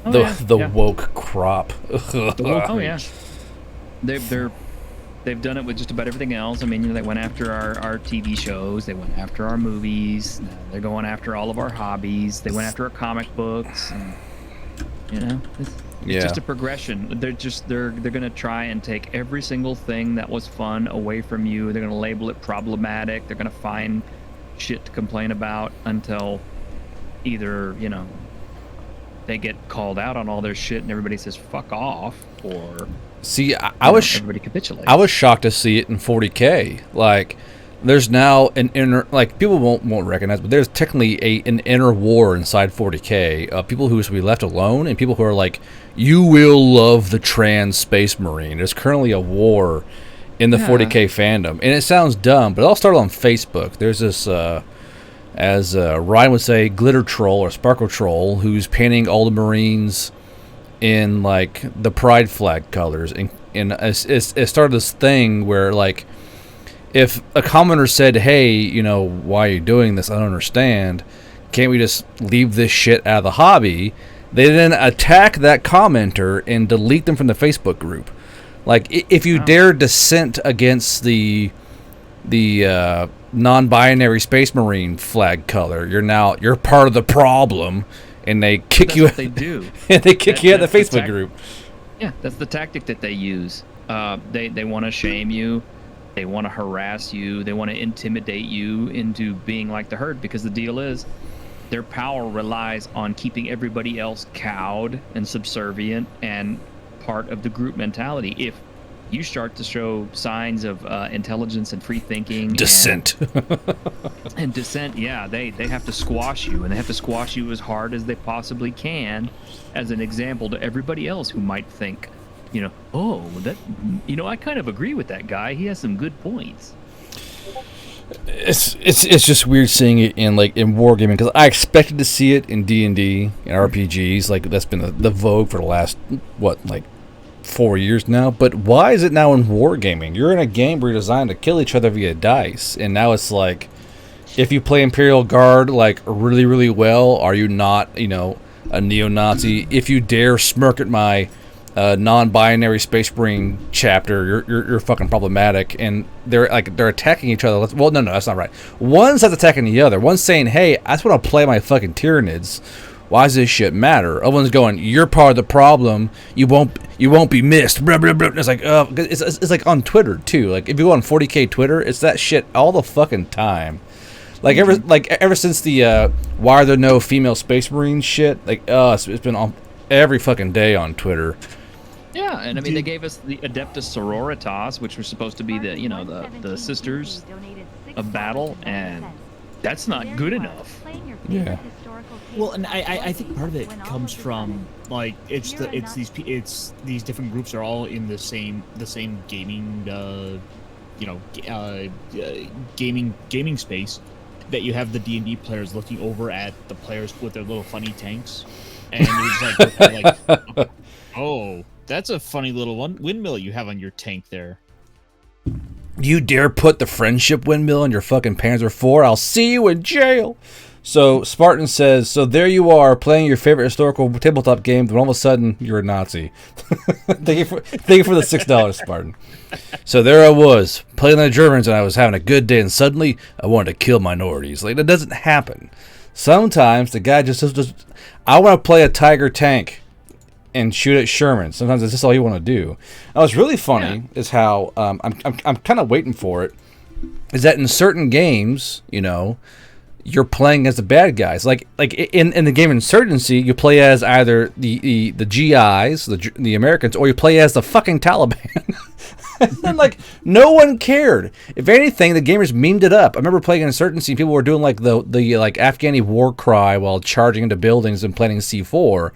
Woke crop. Oh yeah, they've done it with just about everything else. I mean, you know, they went after our TV shows, they went after our movies, they're going after all of our hobbies, they went after our comic books, and, you know, It's just a progression. They're gonna try and take every single thing that was fun away from you. They're gonna label it problematic. They're gonna find shit to complain about until either, they get called out on all their shit and everybody says fuck off, or see, everybody capitulates. I was shocked to see it in 40K. Like, there's now an inner, like, people won't recognize, but there's technically an inner war inside 40K. People who should be left alone and people who are like, you will love the trans space marine. There's currently a war in the 40K fandom, and it sounds dumb, but it all started on Facebook. There's this, as Ryan would say, glitter troll or sparkle troll who's painting all the Marines in like the pride flag colors, and it started this thing where, like, if a commenter said, hey, why are you doing this? I don't understand. Can't we just leave this shit out of the hobby? They then attack that commenter and delete them from the Facebook group. Like, if you dare dissent against the non-binary Space Marine flag color, you're part of the problem, and they kick you. They do, and they kick you out of the Facebook group. Yeah, that's the tactic that they use. They want to shame you. They want to harass you. They want to intimidate you into being like the herd, because the deal is their power relies on keeping everybody else cowed and subservient and part of the group mentality. If you start to show signs of intelligence and free thinking, dissent, and dissent, they have to squash you, and they have to squash you as hard as they possibly can, as an example to everybody else who might think, I kind of agree with that guy. He has some good points. It's just weird seeing it in wargaming, because I expected to see it in D&D and RPGs. Like, that's been the vogue for the last 4 years now. But why is it now in wargaming? You're in a game where you're designed to kill each other via dice, and now it's like, if you play Imperial Guard like really, really well, are you not a neo-Nazi? If you dare smirk at my non-binary Space Marine chapter, you're fucking problematic. And they're attacking each other. Well, no, that's not right. One's not attacking the other. One's saying, hey, I just want to play my fucking Tyranids. Why does this shit matter? Other one's going, you're part of the problem. You won't be missed. Blah, blah, blah. It's like, it's like on Twitter too. Like, if you go on 40K Twitter, it's that shit all the fucking time. Like, ever since the why are there no female Space Marine shit, it's been on every fucking day on Twitter. Yeah, and I mean, they gave us the Adeptus Sororitas, which were supposed to be the sisters of battle, and that's not good enough. Yeah. Well, and I think part of it comes from, like, it's these different groups are all in the same gaming gaming space, that you have the D&D players looking over at the players with their little funny tanks, and you're just like oh, that's a funny little windmill you have on your tank there. You dare put the friendship windmill in your fucking Panzer IV? I'll see you in jail. So Spartan says, so there you are playing your favorite historical tabletop game, but all of a sudden you're a Nazi. Thank you for the $6, Spartan. So there I was playing the Germans, and I was having a good day, and suddenly I wanted to kill minorities. Like, that doesn't happen. Sometimes the guy just I want to play a Tiger tank and shoot at Sherman. Sometimes that's just all you want to do. Now, what's really funny is how I'm kind of waiting for it. Is that in certain games, you're playing as the bad guys. Like in the game Insurgency, you play as either the GIs, the Americans, or you play as the fucking Taliban. And no one cared. If anything, the gamers memed it up. I remember playing Insurgency, people were doing the Afghani war cry while charging into buildings and planting C4.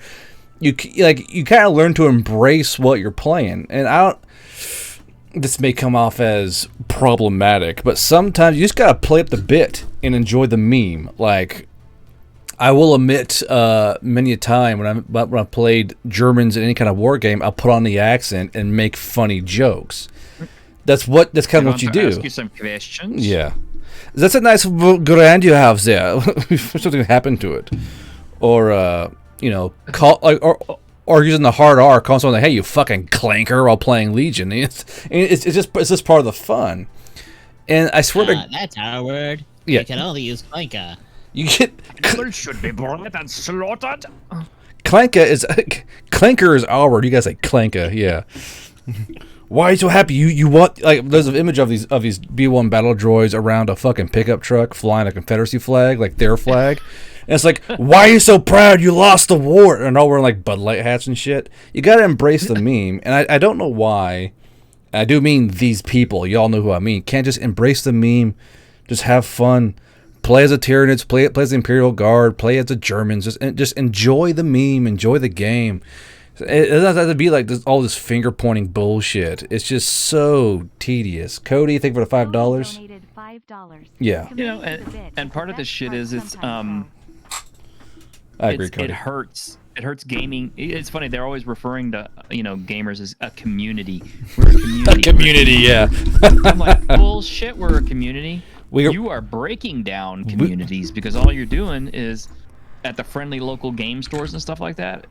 You kind of learn to embrace what you're playing, and this may come off as problematic, but sometimes you just gotta play up the bit and enjoy the meme. Like, I will admit, many a time when I played Germans in any kind of war game, I'll put on the accent and make funny jokes. That's kind of what you do. Ask you some questions. Yeah, that's a nice grand you have there. Something happened to it, or call or using the hard R, calling someone hey, you fucking clanker, while playing Legion. It's just part of the fun. And I swear to that's our word. Yeah, you can only use clanker. You get People should be brought and slaughtered. Clanka is Clanker is our word. You guys say Clanka, yeah. Why are you so happy? You want like there's an image of these B1 battle droids around a fucking pickup truck flying a Confederacy flag, like their flag. And it's like, why are you so proud? You lost the war, and all wearing like Bud Light hats and shit. You gotta embrace the meme, and I don't know why. I do mean these people. Y'all know who I mean. Can't just embrace the meme, just have fun. Play as a Tyranids, play as the Imperial Guard, play as the Germans. Just enjoy the meme, enjoy the game. It doesn't have to be like all this finger pointing bullshit. It's just so tedious. Cody, thank you for the $5. Yeah. You know, and part of this shit is it's I agree, Cody. it hurts. It hurts gaming. It's funny. They're always referring to gamers as a community. We're a community. A community, yeah. I'm like, bullshit. We're a community. You are breaking down communities because all you're doing is at the friendly local game stores and stuff like that.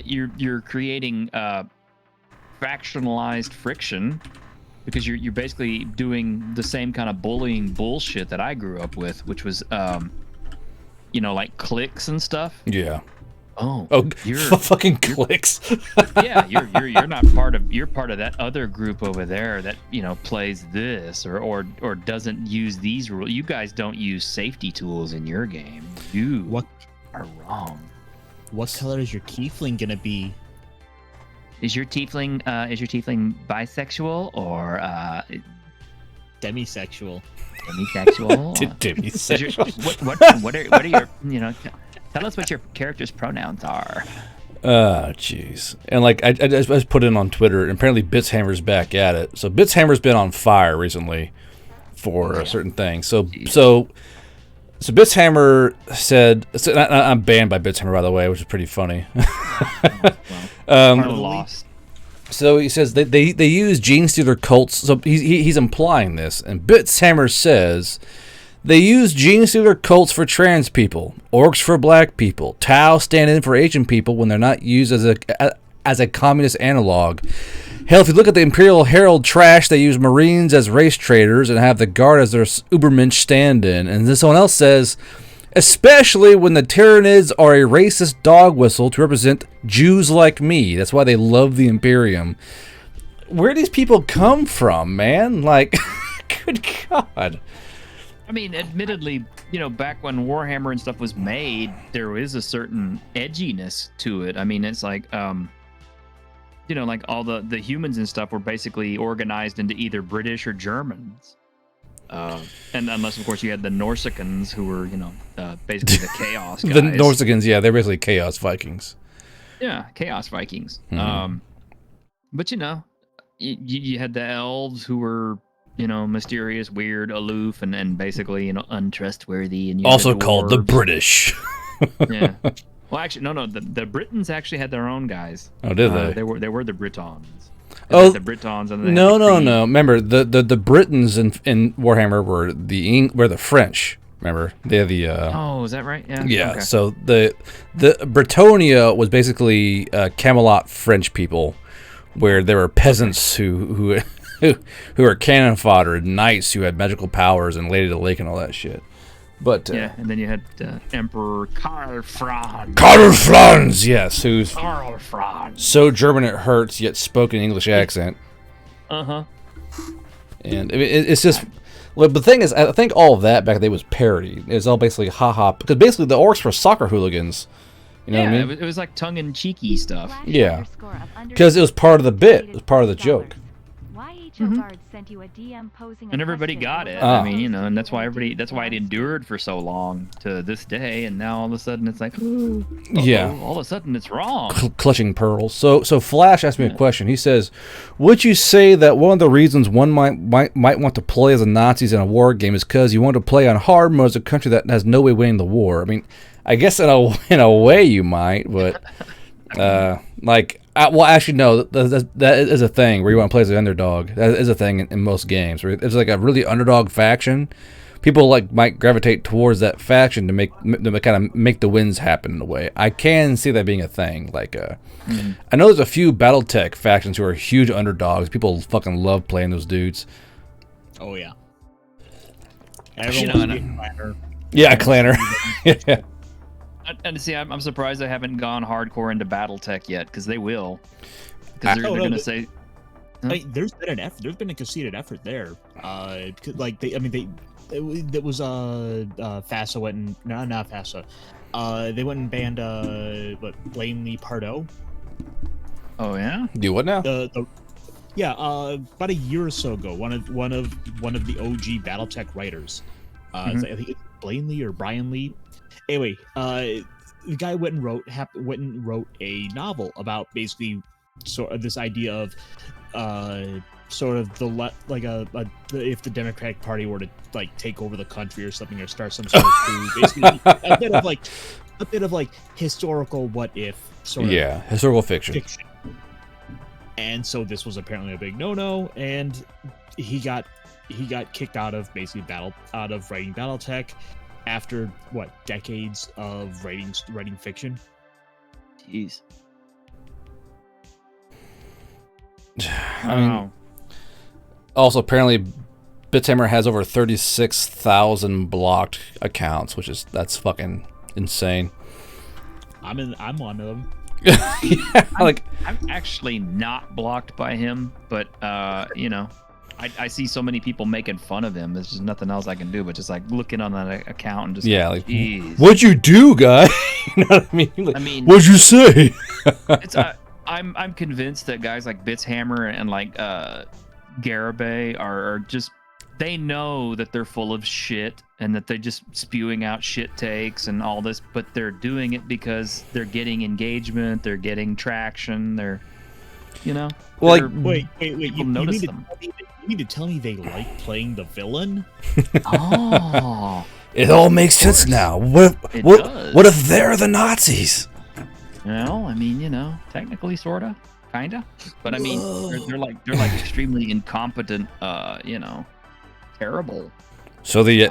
You're creating factionalized friction because you're basically doing the same kind of bullying bullshit that I grew up with, which was like cliques and stuff. Yeah. Oh, you're fucking clicks. Yeah, you're not part of. You're part of that other group over there that plays this or doesn't use these rules. You guys don't use safety tools in your game. You are wrong. What color is your tiefling gonna be? Is your tiefling bisexual or demisexual? Demisexual. Demisexual. What are your Tell us what your character's pronouns are. Jeez. And like I just put it on Twitter, and apparently Bitshammer's back at it. So Bitshammer's been on fire recently for a certain thing. So Bitshammer said, I'm banned by Bitshammer, by the way, which is pretty funny. Lost. So he says they use gene stealer cults. So he's implying this, and Bitshammer says they use gene stealer cults for trans people, orcs for black people, Tau stand in for Asian people when they're not used as a communist analog. Hell, if you look at the Imperial Herald trash, they use Marines as race traders and have the Guard as their Ubermensch stand-in. And then someone else says, especially when the Tyranids are a racist dog whistle to represent Jews like me. That's why they love the Imperium. Where do these people come from, man? Like, good God. I mean, admittedly, back when Warhammer and stuff was made, there is a certain edginess to it. I mean, it's like, like all the humans and stuff were basically organized into either British or Germans. And unless, of course, you had the Norsicans who were, basically the Chaos guys. The Norsicans, yeah, they're basically Chaos Vikings. Yeah, Chaos Vikings. Mm-hmm. But, you had the elves who were, mysterious, weird, aloof, and basically, untrustworthy. And also called the British. Yeah. Well, actually, no. The Britons actually had their own guys. Oh, did they? They were the Britons. The Britons. And no. Remember, the Britons in Warhammer were the French. Remember, they had the. Oh, is that right? Yeah. Yeah. Okay. So the Bretonia was basically Camelot French people, where there were peasants who are cannon fodder, and knights who had magical powers, and Lady of the Lake and all that shit. But yeah, and then you had Emperor Karl Franz. Karl Franz, yes, who's Karl Franz. So German it hurts, yet spoken English accent. Uh-huh. And it's just, well, the thing is, I think all of that back then was parody. It was all basically haha, because basically the orcs were soccer hooligans. You know what I mean? It was like tongue-in-cheeky stuff. Yeah, because it was part of the bit, it was part of the joke. And everybody got it. I mean, and that's why it endured for so long to this day. And now all of a sudden it's like, yeah, all of a sudden it's wrong. Clutching pearls. So Flash asked me a question. He says, would you say that one of the reasons one might want to play as the Nazis in a war game is because you want to play on hard mode as a country that has no way winning the war? I mean, I guess in a way you might, but well, actually, no. That is a thing where you want to play as an underdog. That is a thing in most games. Where it's like a really underdog faction. People might gravitate towards that faction to kind of make the wins happen in a way. I can see that being a thing. Like, I know there's a few BattleTech factions who are huge underdogs. People fucking love playing those dudes. Oh yeah. Everyone Yeah, Clanner. Yeah. And see, I'm surprised they haven't gone hardcore into BattleTech yet, because they will. Because they're going to say. There's been an effort. There's been a conceded effort there. Because, like it was FASA went and not FASA. They went and banned Blaney Pardo. Oh yeah. Do what now? About a year or so ago, one of the OG BattleTech writers. I think it's Blaney or Brian Lee. Anyway, the guy went and wrote a novel about basically sort of this idea of sort of if the Democratic Party were to like take over the country or something, or start some sort of coup, basically a bit of like historical what if sort of historical fiction. And so this was apparently a big no, and he got kicked out of basically writing BattleTech after decades of writing fiction. Jeez. I mean, also apparently Bitshammer has over 36,000 blocked accounts, that's fucking insane. I'm one of them. Yeah, I'm actually not blocked by him, but I see so many people making fun of him. There's just nothing else I can do but just like looking on that account and just geez. What'd you do, guy? You know what I mean? Like, what'd you say? It's I'm convinced that guys like Bitshammer and like Garibay are just, they know that they're full of shit and that they're just spewing out shit takes and all this, but they're doing it because they're getting engagement, they're getting traction, they're, wait, you mean to tell me they like playing the villain? Oh, it all makes sense now. What if they're the Nazis? Well, I mean, technically, sorta, kinda, but I mean, they're like extremely incompetent, terrible. So they're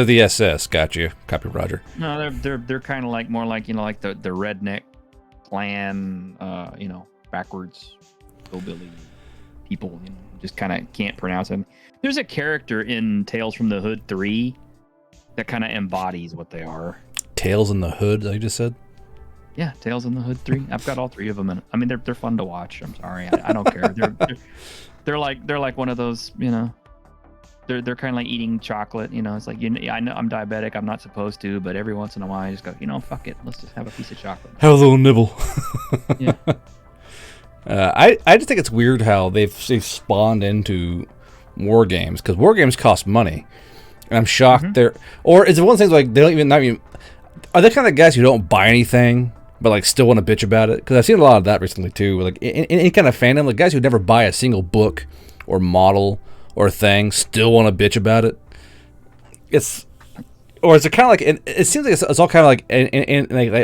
the SS. Got you. Copy, Roger. No, they're kind of like more like like the redneck clan, backwards hillbilly people. Just kind of can't pronounce them. There's a character in Tales from the Hood 3 that kind of embodies what they are. Tales in the Hood, like you just said. Yeah, Tales in the Hood 3. I've got all three of them, and I mean they're fun to watch. I'm sorry, I don't care. They're like one of those, They're kind of like eating chocolate, It's like I know I'm diabetic, I'm not supposed to, but every once in a while I just go, fuck it, let's just have a piece of chocolate. Have a little nibble. Yeah. I just think it's weird how they've spawned into war games, because war games cost money, and I'm shocked or is it one of those things like they don't even are they kind of guys who don't buy anything but like still want to bitch about it? Because I've seen a lot of that recently too, like in any kind of fandom, like guys who never buy a single book or model or thing still want to bitch about it. Is it kind of like, it seems like it's all kind of like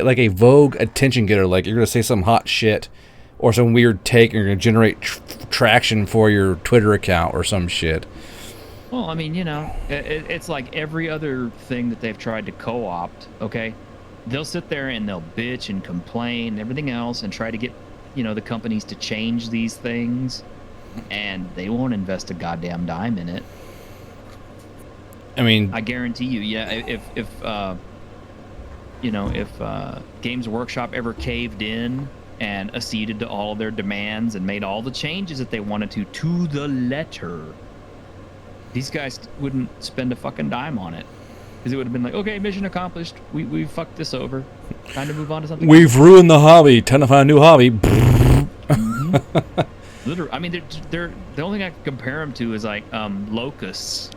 like a vogue attention getter, like you're gonna say some hot shit or some weird take, and you're gonna generate traction for your Twitter account or some shit. Well, I mean, it's like every other thing that they've tried to co-opt, okay? They'll sit there and they'll bitch and complain and everything else and try to get, the companies to change these things, and they won't invest a goddamn dime in it. I mean, I guarantee you, if Games Workshop ever caved in and acceded to all of their demands and made all the changes that they wanted to the letter, these guys wouldn't spend a fucking dime on it, because it would have been like, okay, mission accomplished. We fucked this over. Time to move on to something. We've ruined the hobby. Time to find a new hobby. Literally, I mean, they're the only thing I can compare them to is like locusts,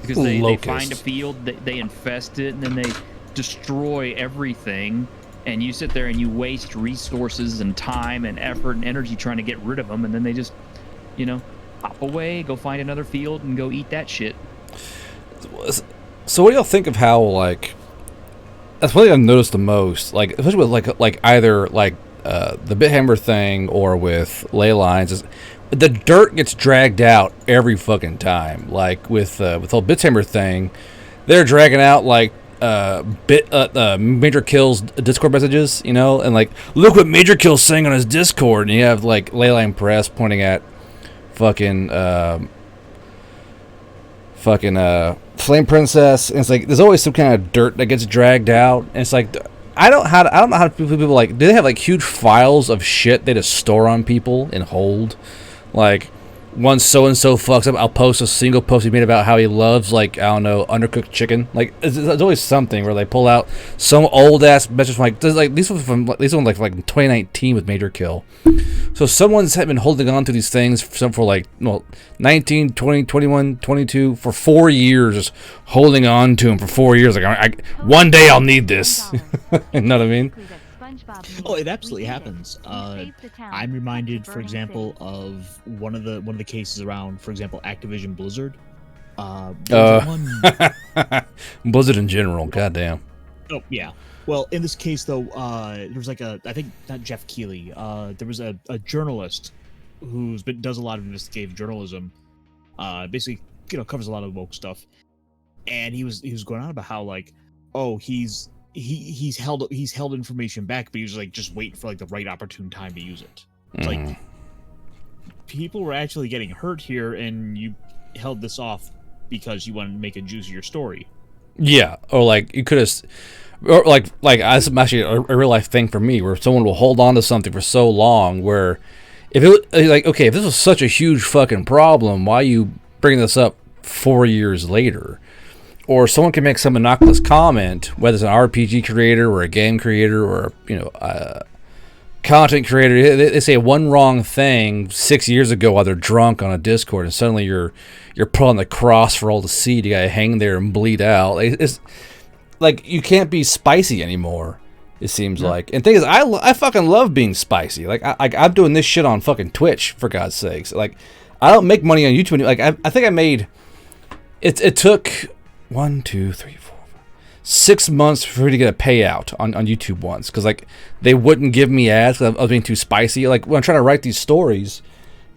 because they find a field, they infest it, and then they destroy everything. And you sit there and you waste resources and time and effort and energy trying to get rid of them, and then they just, hop away, go find another field, and go eat that shit. So what do y'all think of how, like, that's one thing I've noticed the most, like, especially with like either like the Bithammer thing or with ley lines, is the dirt gets dragged out every fucking time. Like with the whole Bithammer thing, they're dragging out like Major Kill's Discord messages, and like, look what Major Kill's saying on his Discord, and you have like Leyline Press pointing at fucking Flame Princess, and it's like there's always some kind of dirt that gets dragged out, and it's like I don't know how people like. Do they have like huge files of shit they just store on people and hold? Like, once so and so fucks up, I'll post a single post he made about how he loves, like, I don't know, undercooked chicken. Like, it's always something where they pull out some old ass message from these ones from 2019 with Major Kill. So someone's been holding on to these things for like 19, 20, 21, 22 for 4 years, just holding on to them for 4 years. Like, one day I'll need this. You know what I mean? Oh, it absolutely happens. I'm reminded, for example, of one of the cases around, for example, Activision Blizzard. Blizzard in general, goddamn. Oh yeah. Well, in this case, though, there was like I think not Jeff Keighley. There was a journalist does a lot of investigative journalism. Basically, covers a lot of woke stuff, and he was going on about how like, oh, he's held information back, but he was like just waiting for like the right opportune time to use it. It's like people were actually getting hurt here, and you held this off because you wanted to make a juicier story. Yeah, or like you could have, or like that's actually a real life thing for me, where someone will hold on to something for so long. Where if it like, okay, if this was such a huge fucking problem, why are you bringing this up 4 years later? Or someone can make some innocuous comment, whether it's an RPG creator or a game creator or a content creator. They say one wrong thing 6 years ago while they're drunk on a Discord, and suddenly you're put on the cross for all to see. You gotta hang there and bleed out. It's like you can't be spicy anymore. It seems like. And the thing is, I fucking love being spicy. Like I'm doing this shit on fucking Twitch, for God's sakes. Like I don't make money on YouTube. Like I think I made. It took 1, 2, 3, 4, 5, 6 months for me to get a payout on YouTube once, because like they wouldn't give me ads because I was being too spicy. Like when I'm trying to write these stories,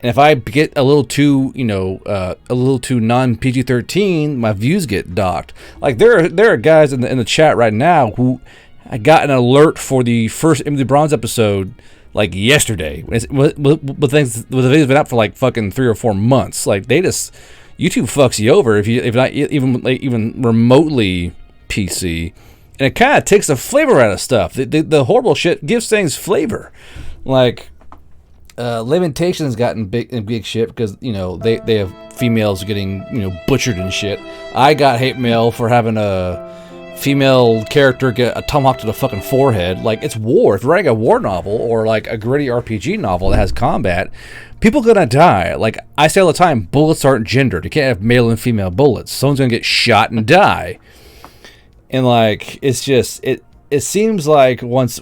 and if I get a little too non PG-13, my views get docked. Like there are guys in the chat right now who I got an alert for the first Emily Bronze episode like yesterday. But the video's been out for like fucking 3 or 4 months. Like they just. YouTube fucks you over if not even remotely PC, and it kind of takes the flavor out of stuff. The horrible shit gives things flavor. Like Lamentations gotten big shit because they have females getting butchered and shit. I got hate mail for having a female character get a tomahawk to the fucking forehead. Like, it's war. If you're writing a war novel or like a gritty RPG novel that has combat, people gonna die. Like I say all the time, bullets aren't gendered. You can't have male and female bullets. Someone's gonna get shot and die. And like it's just it seems like once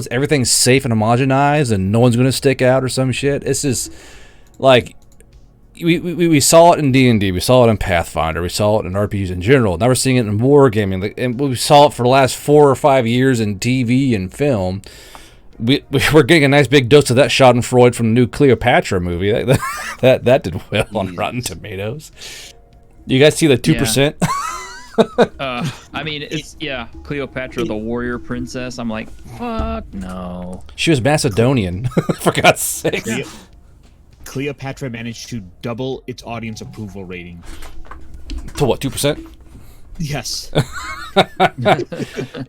everything's safe and homogenized and no one's gonna stick out or some shit, it's just like we saw it in DnD, we saw it in Pathfinder, we saw it in RPGs in general. Now we're seeing it in wargaming, and we saw it for the last 4 or 5 years in TV and film. We're getting a nice big dose of that Schadenfreude from the new Cleopatra movie. That did well on Rotten Tomatoes. You guys see the 2%? I mean, it's Cleopatra, the warrior princess. I'm like, fuck no. She was Macedonian, for God's sake. Cleopatra managed to double its audience approval rating. To what, 2%? Yes.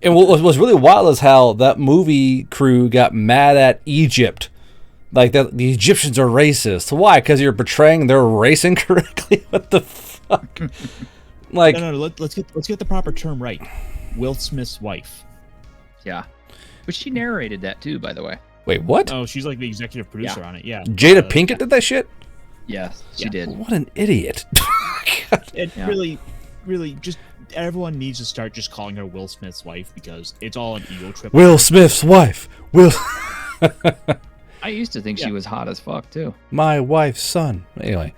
And what was really wild is how that movie crew got mad at Egypt. Like, the Egyptians are racist. Why? Because you're portraying their race incorrectly? What the fuck? Like, no. Let's get the proper term right. Will Smith's wife. Yeah. But she narrated that too, by the way. Wait, what? Oh, she's like the executive producer on it. Yeah. Jada Pinkett did that shit? Yes, she did. What an idiot. It really just everyone needs to start just calling her Will Smith's wife, because it's all an ego trip. Will Smith's wife. I used to think she was hot as fuck too. My wife's son. Anyway,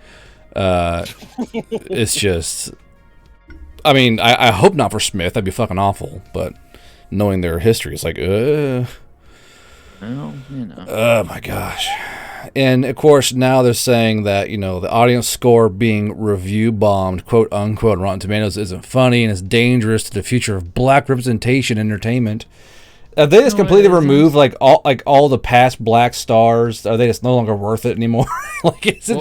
it's just. I mean, I hope not for Smith. That'd be fucking awful. But knowing their history, it's like, Well, oh my gosh. And of course, now they're saying that, the audience score being review bombed, quote unquote, on Rotten Tomatoes isn't funny and is dangerous to the future of black representation in entertainment. Have they just completely removed all the past black stars? Are they just no longer worth it anymore? Like, is it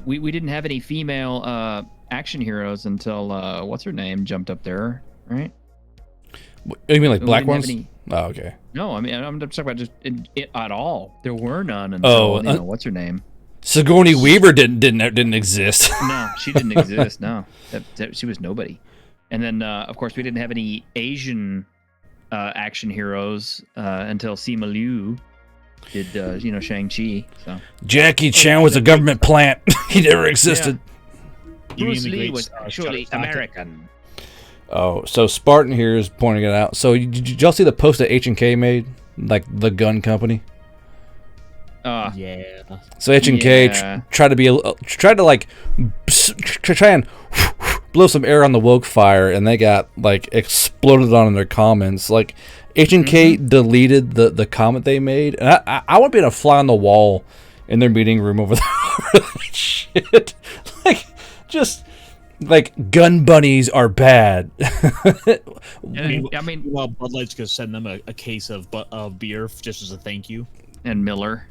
we didn't have any female action heroes until what's her name jumped up there, right? You mean like We black didn't have ones? any- Oh, okay. No, I mean I'm talking about just it at all. There were none until what's her name? Sigourney Weaver didn't exist. No, she didn't exist. No, she was nobody. And then of course we didn't have any Asian action heroes until Simu Liu did Shang-Chi. So Jackie Chan was a government plant. He never existed. You mean Bruce the Lee great, was actually Scott- American. Oh, so Spartan here is pointing it out. So did y'all see the post that H&K made? Like the gun company? Yeah. So H&K Yeah. tried to try and blow some air on the woke fire, and they got like exploded on in their comments. Like H&K deleted the comment they made, and I want to be a fly on the wall in their meeting room over that shit. Like just like gun bunnies are bad. I mean, Well, Bud Light's gonna send them a case of beer just as a thank you. and Miller.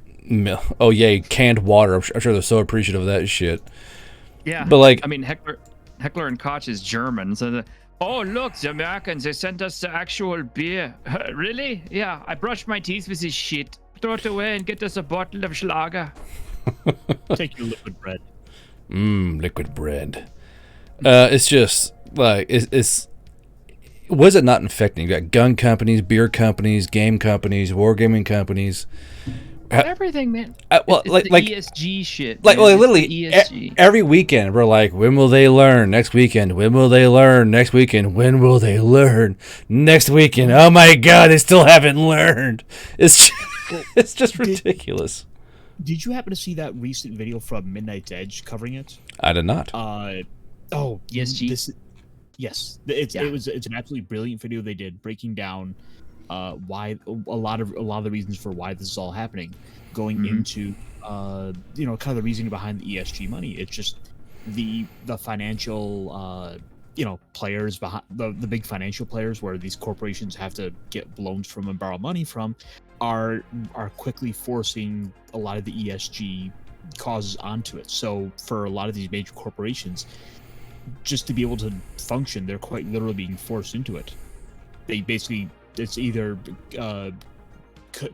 Oh yeah, canned water. I'm sure they're so appreciative of that shit. Yeah, But like, I mean, Heckler and Koch is German, so oh look, the Americans, they sent us the actual beer. Really? Yeah, I brushed my teeth with this shit. Throw it away and get us a bottle of Schlager. Take your liquid bread. liquid bread. It's just like it's. Was it not infecting? You got gun companies, beer companies, game companies, wargaming companies. Everything, man. Well, it's like the ESG shit. like man. well, It's literally the ESG. every weekend we're like, when will they learn? Next weekend, when will they learn? Next weekend, when will they learn? Next weekend, oh my god, they still haven't learned. It's just ridiculous. Did you happen to see that recent video from Midnight's Edge covering it? I did not. ESG? Yes, Yeah. it's an absolutely brilliant video they did breaking down why a lot of the reasons for why this is all happening, going into kind of the reasoning behind the ESG money. It's just the financial players behind the big financial players where these corporations have to get loans from and borrow money from are quickly forcing a lot of the ESG causes onto it. So for a lot of these major corporations, just to be able to function, they're quite literally being forced into it. They basically, it's either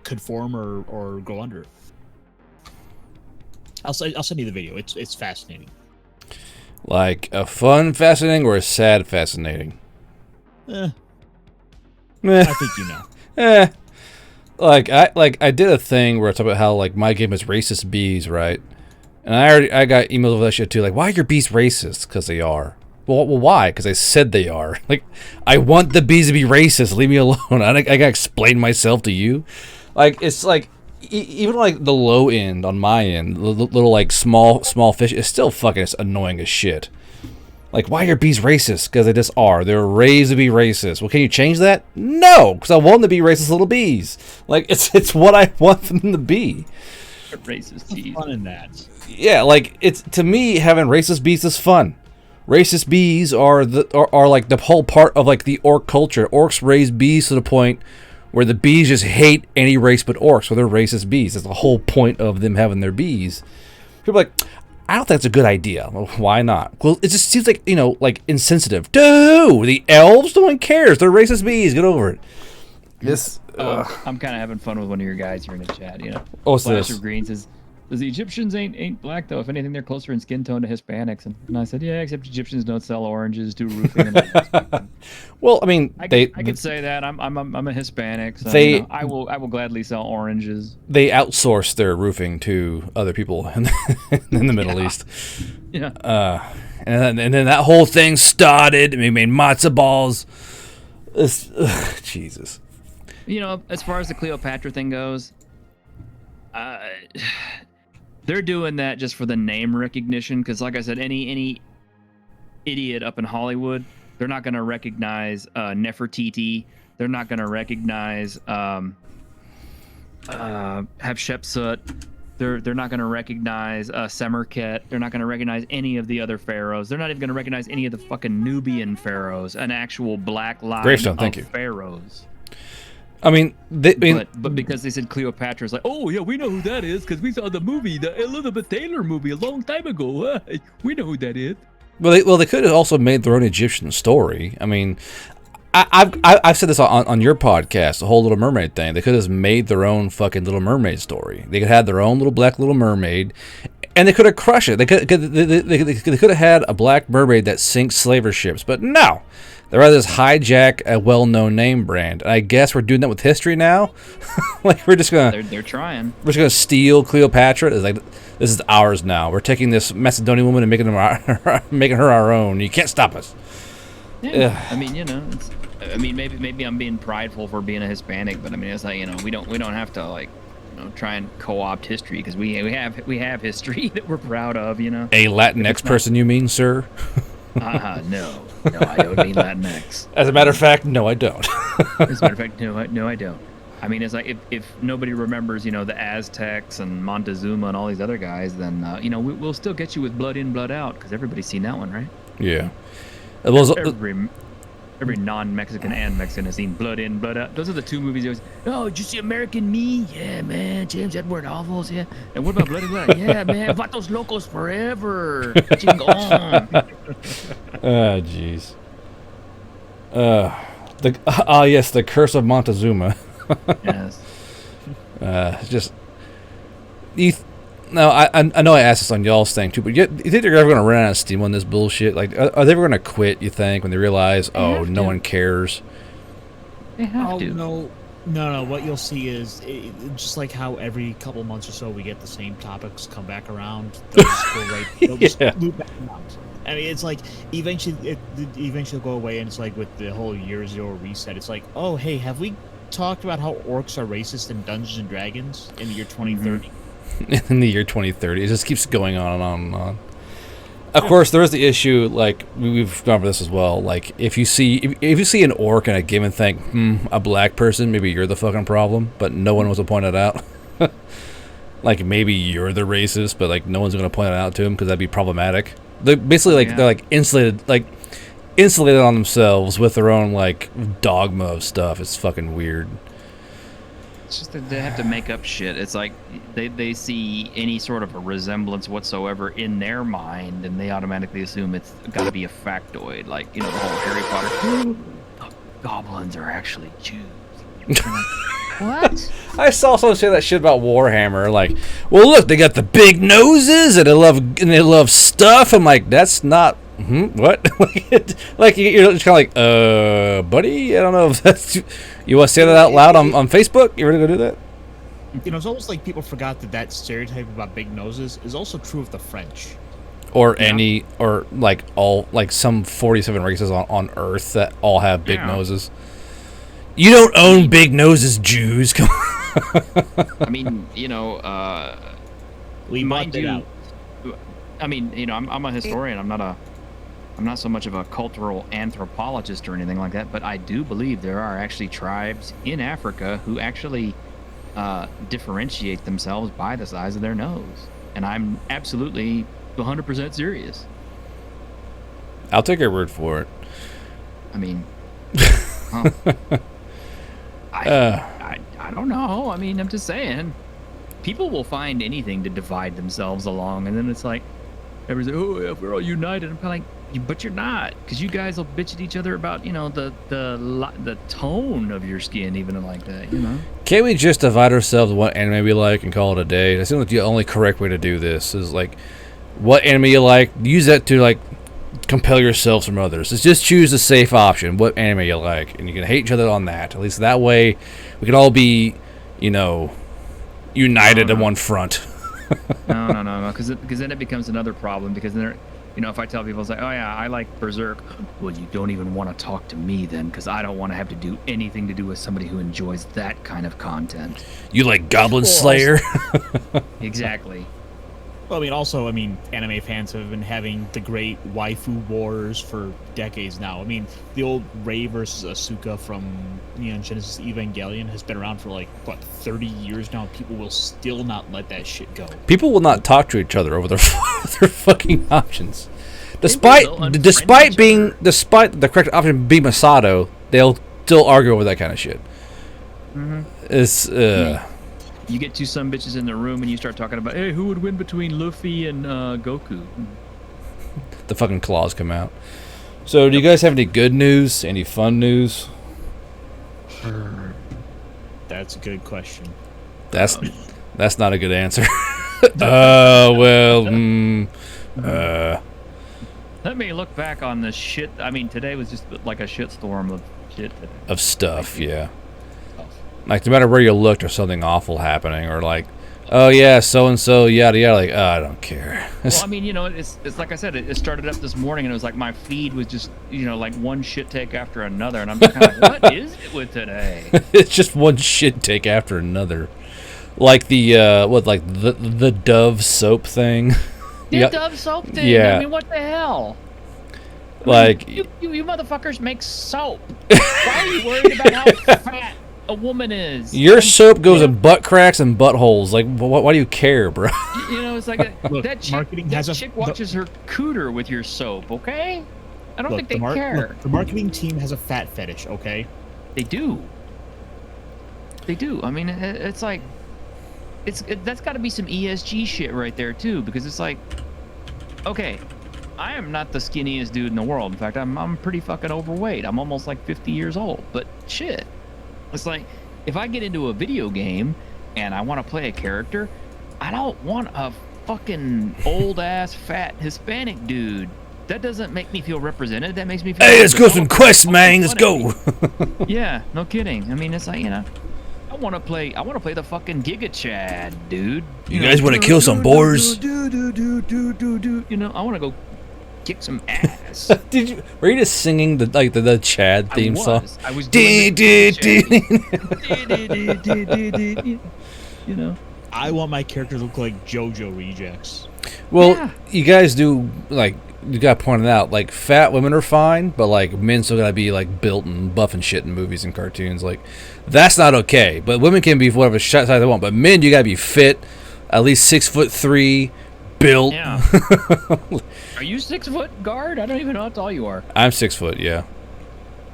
conform or go under. I'll send you the video. It's fascinating. Like a fun fascinating or a sad fascinating? I Meh. think you know. I did a thing where I talked about how like my game is racist bees, right? And I got emails over that shit too. Like, why are your bees racist? Because they are. Well, why? Because I said they are. Like, I want the bees to be racist. Leave me alone. I gotta explain myself to you. Like, it's like even like the low end on my end, the little like small fish, is still fucking annoying as shit. Like, why are bees racist? Because they just are. They're raised to be racist. Well, can you change that? No, because I want them to be racist little bees. Like, it's what I want them to be. Racist What's cheese. fun in that? Yeah, like it's to me having racist bees is fun. Racist bees are like the whole part of like the orc culture. Orcs raise bees to the point where the bees just hate any race but orcs, so they're racist bees. That's the whole point of them having their bees. People are like, I don't think that's a good idea. Well, why not? Well, it just seems like, like insensitive. Dude, the elves, no one cares. They're racist bees. Get over it. This. I'm kind of having fun with one of your guys here in the chat. What's Flash this? of Green says the Egyptians ain't black though. If anything, they're closer in skin tone to Hispanics. And I said, yeah, except Egyptians don't sell oranges, do roofing. And Well, I mean, I could say that I'm a Hispanic, so They- I will gladly sell oranges. they outsource their roofing to other people in the Middle East. Yeah. And then that whole thing started. We made matzo balls. Jesus. As far as the Cleopatra thing goes, they're doing that just for the name recognition. Because, like I said, any idiot up in Hollywood, they're not going to recognize Nefertiti. They're not going to recognize Hatshepsut. They're not going to recognize Semerkhet. They're not going to recognize any of the other pharaohs. They're not even going to recognize any of the fucking Nubian pharaohs, an actual black line Gravestone, thank of you. pharaohs. I mean, But because they said Cleopatra, it's like, oh yeah, we know who that is because we saw the movie, the Elizabeth Taylor movie, a long time ago. We know who that is. well, they could have also made their own Egyptian story. I mean, I've said this on your podcast, the whole Little Mermaid thing. They could have just made their own fucking Little Mermaid story. They could have had their own little black Little Mermaid, and they could have crushed it. They could have had a black mermaid that sinks slaver ships, but no. They rather just hijack a well-known name brand. And I guess we're doing that with history now. Like we're just gonna They're trying. we're just gonna steal Cleopatra. It's like this is ours now. We're taking this Macedonian woman and making her our own. You can't stop us. Yeah. I mean, maybe I'm being prideful for being a Hispanic, but I mean, it's like, we don't have to like, try and co-opt history because we have history that we're proud of, A Latinx person, you mean, sir? No, I don't mean Latinx. As a matter of fact, no, I don't. As a matter of fact, no, I don't. I mean, it's like if nobody remembers, the Aztecs and Montezuma and all these other guys, then we'll still get you with Blood In, Blood Out because everybody's seen that one, right? Yeah. Every non-Mexican and Mexican has seen Blood In, Blood Out. Those are the two movies you always. Oh, did you see American Me? Yeah, man. James Edward Olmos. Yeah. And what about Blood In, Blood Out? Yeah, man. Vatos Locos forever. Chingon. Oh, jeez. Yes, the Curse of Montezuma. Yes. No, I know I asked this on y'all's thing too, but you think they're ever going to run out of steam on this bullshit? Like, are they ever going to quit, you think, when they realize, no one cares? They have to. No. What you'll see is, just like how every couple months or so we get the same topics come back around, they'll just go right, they'll just loop back around. I mean, it's like, eventually it'll go away, and it's like with the whole Year Zero reset, it's like, oh, hey, have we talked about how orcs are racist in Dungeons and Dragons in the year 2030? In the year 2030, it just keeps going on and on and on. Of course, there is the issue. Like we've gone over this as well. Like if you see an orc in a game and think, a black person, maybe you're the fucking problem, but no one wants to point it out. Like maybe you're the racist, but like no one's going to point it out to him because that'd be problematic. They're basically they're like insulated on themselves with their own like dogma of stuff. It's fucking weird. It's just that they have to make up shit. It's like they see any sort of a resemblance whatsoever in their mind, and they automatically assume it's got to be a factoid. Like, the whole Harry Potter. Goblins are actually Jews. What? I saw someone say that shit about Warhammer. Like, well, look, they got the big noses and they love stuff. I'm like, that's not. What? Like you're just kind of like, buddy, I don't know if that's. You want to say that out loud on Facebook? You ready to go do that? It's almost like people forgot that stereotype about big noses is also true of the French. Or some 47 races on Earth that all have big noses. You don't own big noses, Jews. Come on. I mean, We mind it you. out. I mean, I'm a historian. I'm not so much of a cultural anthropologist or anything like that, but I do believe there are actually tribes in Africa who actually differentiate themselves by the size of their nose. And I'm absolutely 100% serious. I'll take your word for it. I mean, I don't know. I mean, I'm just saying. People will find anything to divide themselves along, and then it's like, everybody's like, oh, yeah, we're all united. I'm kind of like, but you're not, because you guys will bitch at each other about, the tone of your skin, even like that, Can't we just divide ourselves what anime we like and call it a day? That seems like the only correct way to do this is like, what anime you like, use that to like compel yourselves from others. Let's just choose the safe option, what anime you like, and you can hate each other on that. At least that way, we can all be, united in one front. No, because then it becomes another problem, because then if I tell people, it's like, oh yeah, I like Berserk, well, you don't even want to talk to me then, because I don't want to have to do anything to do with somebody who enjoys that kind of content. You like Goblin Slayer? Exactly. Well, anime fans have been having the great waifu wars for decades now. I mean, the old Rei versus Asuka from Neon Genesis Evangelion has been around for 30 years now. People will still not let that shit go. People will not talk to each other over their fucking options. Despite the correct option being Masato, they'll still argue over that kind of shit. Mm-hmm. It's You get two some bitches in the room and you start talking about, hey, who would win between Luffy and Goku? The fucking claws come out. So, do you guys have any good news? Any fun news? That's a good question. That's not a good answer. Well, Let me look back on this shit. I mean, today was just like a shitstorm of shit today. of stuff, yeah. Like, no matter where you looked, there's something awful happening, or like, oh yeah, so and so, yada yada. Like, I don't care. Well, I mean, you know, it's like I said, it started up this morning, and it was like my feed was just, you know, like one shit take after another, and I'm just kind of like, what is it with today? It's just one shit take after another. Like the the Dove soap thing. The Yeah. Dove soap thing. Yeah. I mean, what the hell? Like, you motherfuckers make soap. Why are you worried about how fat a woman is? your soap goes in butt cracks and buttholes. Like, why do you care, bro? You know, it's like Look, that chick. marketing has That a- chick watches her cooter with your soap. Okay, I don't think they care. Look, the marketing team has a fat fetish, okay? They do. They do. I mean, it's like, that's got to be some ESG shit right there too, because it's like, okay, I am not the skinniest dude in the world. In fact, I'm pretty fucking overweight. I'm almost like 50 years old. But shit, it's like, if I get into a video game and I want to play a character, I don't want a fucking old ass fat Hispanic dude. That doesn't make me feel represented. That makes me feel. Hey, let's go oh, some quests, man. Let's funny. go. Yeah, no kidding. I mean, it's like, you know, I want to play the fucking Giga Chad, dude. You guys wanna kill some boars? You know, I want to go kick some ass. Were you just singing the Chad theme song? I was doing you know. I want my character to look like JoJo rejects. Well, Yeah. you guys do, like, you got pointed out, like, fat women are fine, but, like, men still gotta be, like, built and buff and shit in movies and cartoons. Like, that's not okay. But women can be whatever size they want. But men, you gotta be fit, at least 6'3", built. Yeah. Are you 6 foot, guard? I don't even know how tall you are. I'm 6 foot, yeah.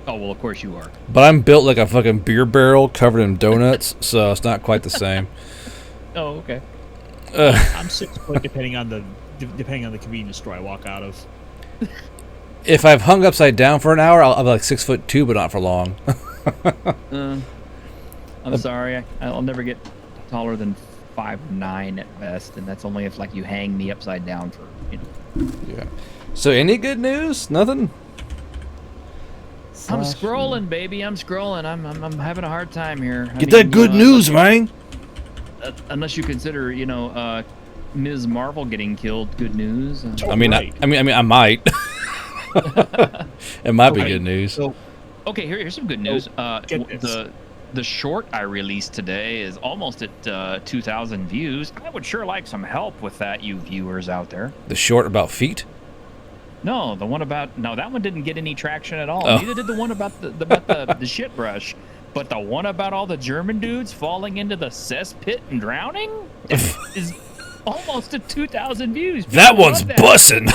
Oh well, of course you are. But I'm built like a fucking beer barrel covered in donuts, so it's not quite the same. Oh, okay. I'm 6 foot depending on the convenience store I walk out of. If I've hung upside down for an hour, I'll be like 6'2", but not for long. I'm sorry. I'll never get taller than 5'9" at best, and that's only if like you hang me upside down for, you know. Yeah. So any good news? Nothing. I'm scrolling, baby. I'm scrolling. I'm having a hard time here. Get that good news, man. Unless you consider, you know, Ms. Marvel getting killed good news. I mean, Right. I might. It might be Okay, good news. So Okay, here's some good news. get this. The short I released today is almost at 2,000 views. I would sure like some help with that, you viewers out there. The short about feet. No, the one about that one didn't get any traction at all. Oh. Neither did the one about the shit brush. But the one about all the German dudes falling into the cesspit and drowning is almost at 2,000 views. That People one's love bussin'.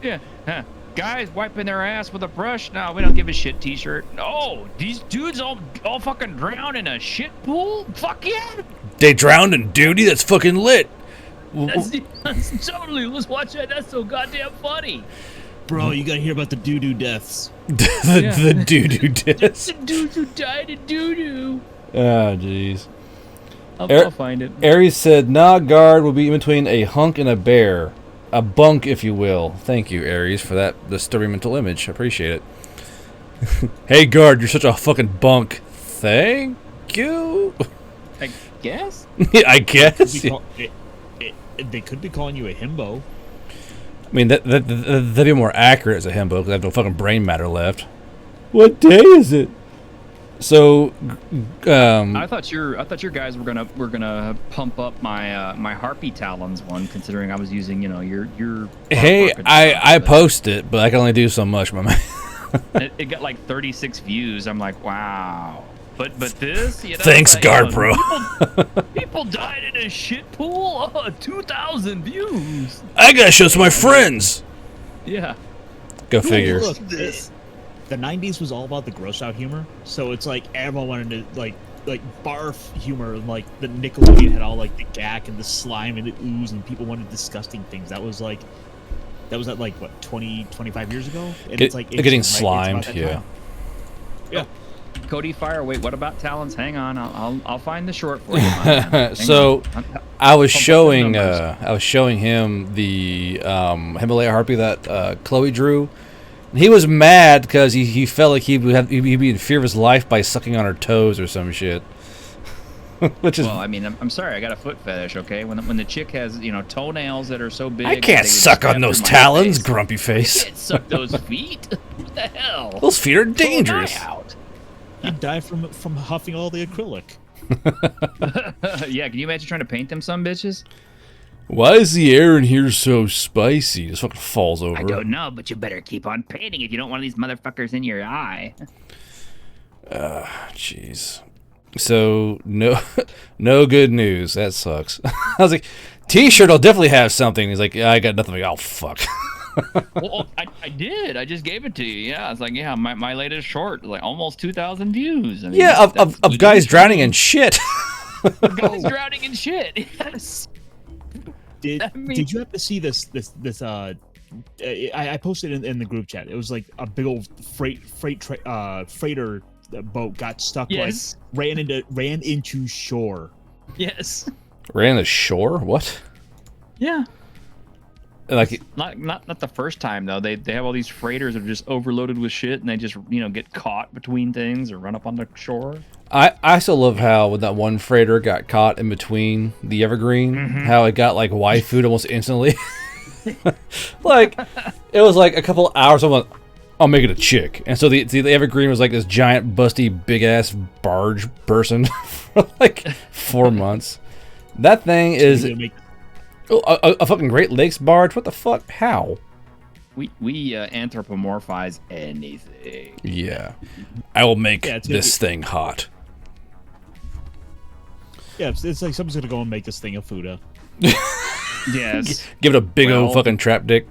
Yeah. Huh. Guys wiping their ass with a brush. No, we don't give a shit t-shirt. Oh, these dudes all fucking drown in a shit pool? Fuck yeah. They drowned in duty. That's fucking lit. That's totally, let's watch that. That's so goddamn funny. bro, you gotta hear about the doo-doo deaths. the doo-doo disc. The dudes who died in doo-doo. Oh, jeez. I'll find it. Aries said, nah, guard will be in between a hunk and a bear. A bunk, if you will. Thank you, Aries, for that disturbing mental image. I appreciate it. Hey, guard, you're such a fucking bunk. Thank you. I guess? I guess. Yeah. They could be calling you a himbo. I mean, that'd be more accurate as a himbo because I have no fucking brain matter left. What day is it? So, I thought your guys were gonna pump up my my Harpy Talons one, considering I was using, you know, your hey, I post it, but I can only do so much, my man. it got like 36 views. I'm like, wow. But this, you know, Thanks, like, guard, you know, bro. people died in a shit pool. Oh, 2,000 views. I gotta show some of my friends. Yeah. Go figure. Look, the 90s was all about the gross out humor, so it's like everyone wanted to like barf humor, and like the Nickelodeon had all like the gack and the slime and the ooze, and people wanted disgusting things. That was like That was at like what 25 years ago, and Getting ancient, right? It's slimed, about that yeah. time. Yeah. Cody Fire. Wait, what about Talons? Hang on, I'll find the short for you. my man. Hang So on. I was Pump up showing the numbers. I was showing him the Himalaya harpy that Chloe drew. And he was mad because he felt like he'd be in fear of his life by sucking on her toes or some shit. Which is Well, I mean, I'm sorry, I got a foot fetish. Okay, when the chick has toenails that are so big, I that can't they would suck stab on those through my talons, face. grumpy I face. can't suck those feet. What the hell? Those feet are Pull an eye dangerous. out. He'd die from huffing all the acrylic. Yeah, can you imagine trying to paint them some bitches? Why is the air in here so spicy? This fucking falls over. I don't know, but you better keep on painting if you don't want these motherfuckers in your eye. Jeez. So no, no good news. That sucks. I was like, T-shirt will definitely have something. He's like, yeah, I got nothing. I'm like, oh fuck. Well, I did. I just gave it to you. Yeah, it's like, yeah, my latest short, like almost 2,000 views. I mean, Yeah, that's of guys drowning in shit. guys drowning in shit. Yes. Did you have to see this? I posted in the group chat. It was like a big old freighter boat got stuck. Yes. Like ran into shore. Yes. Ran ashore? What? Yeah. Like, Not the first time though. They have all these freighters that are just overloaded with shit, and they just get caught between things or run up on the shore. I still love how when that one freighter got caught in between the Evergreen, how it got like waifu'd almost instantly. Like, it was like a couple hours. I'm like, I'll make it a chick. And so the Evergreen was like this giant, busty, big ass barge person for like 4 months. That thing is a fucking Great Lakes barge. What the fuck? How? We anthropomorphize anything. Yeah, I will make it's gonna this thing hot. Yeah, it's like someone's gonna go and make this thing a Fuda. Yes. Give it a big old Well- fucking trap dick.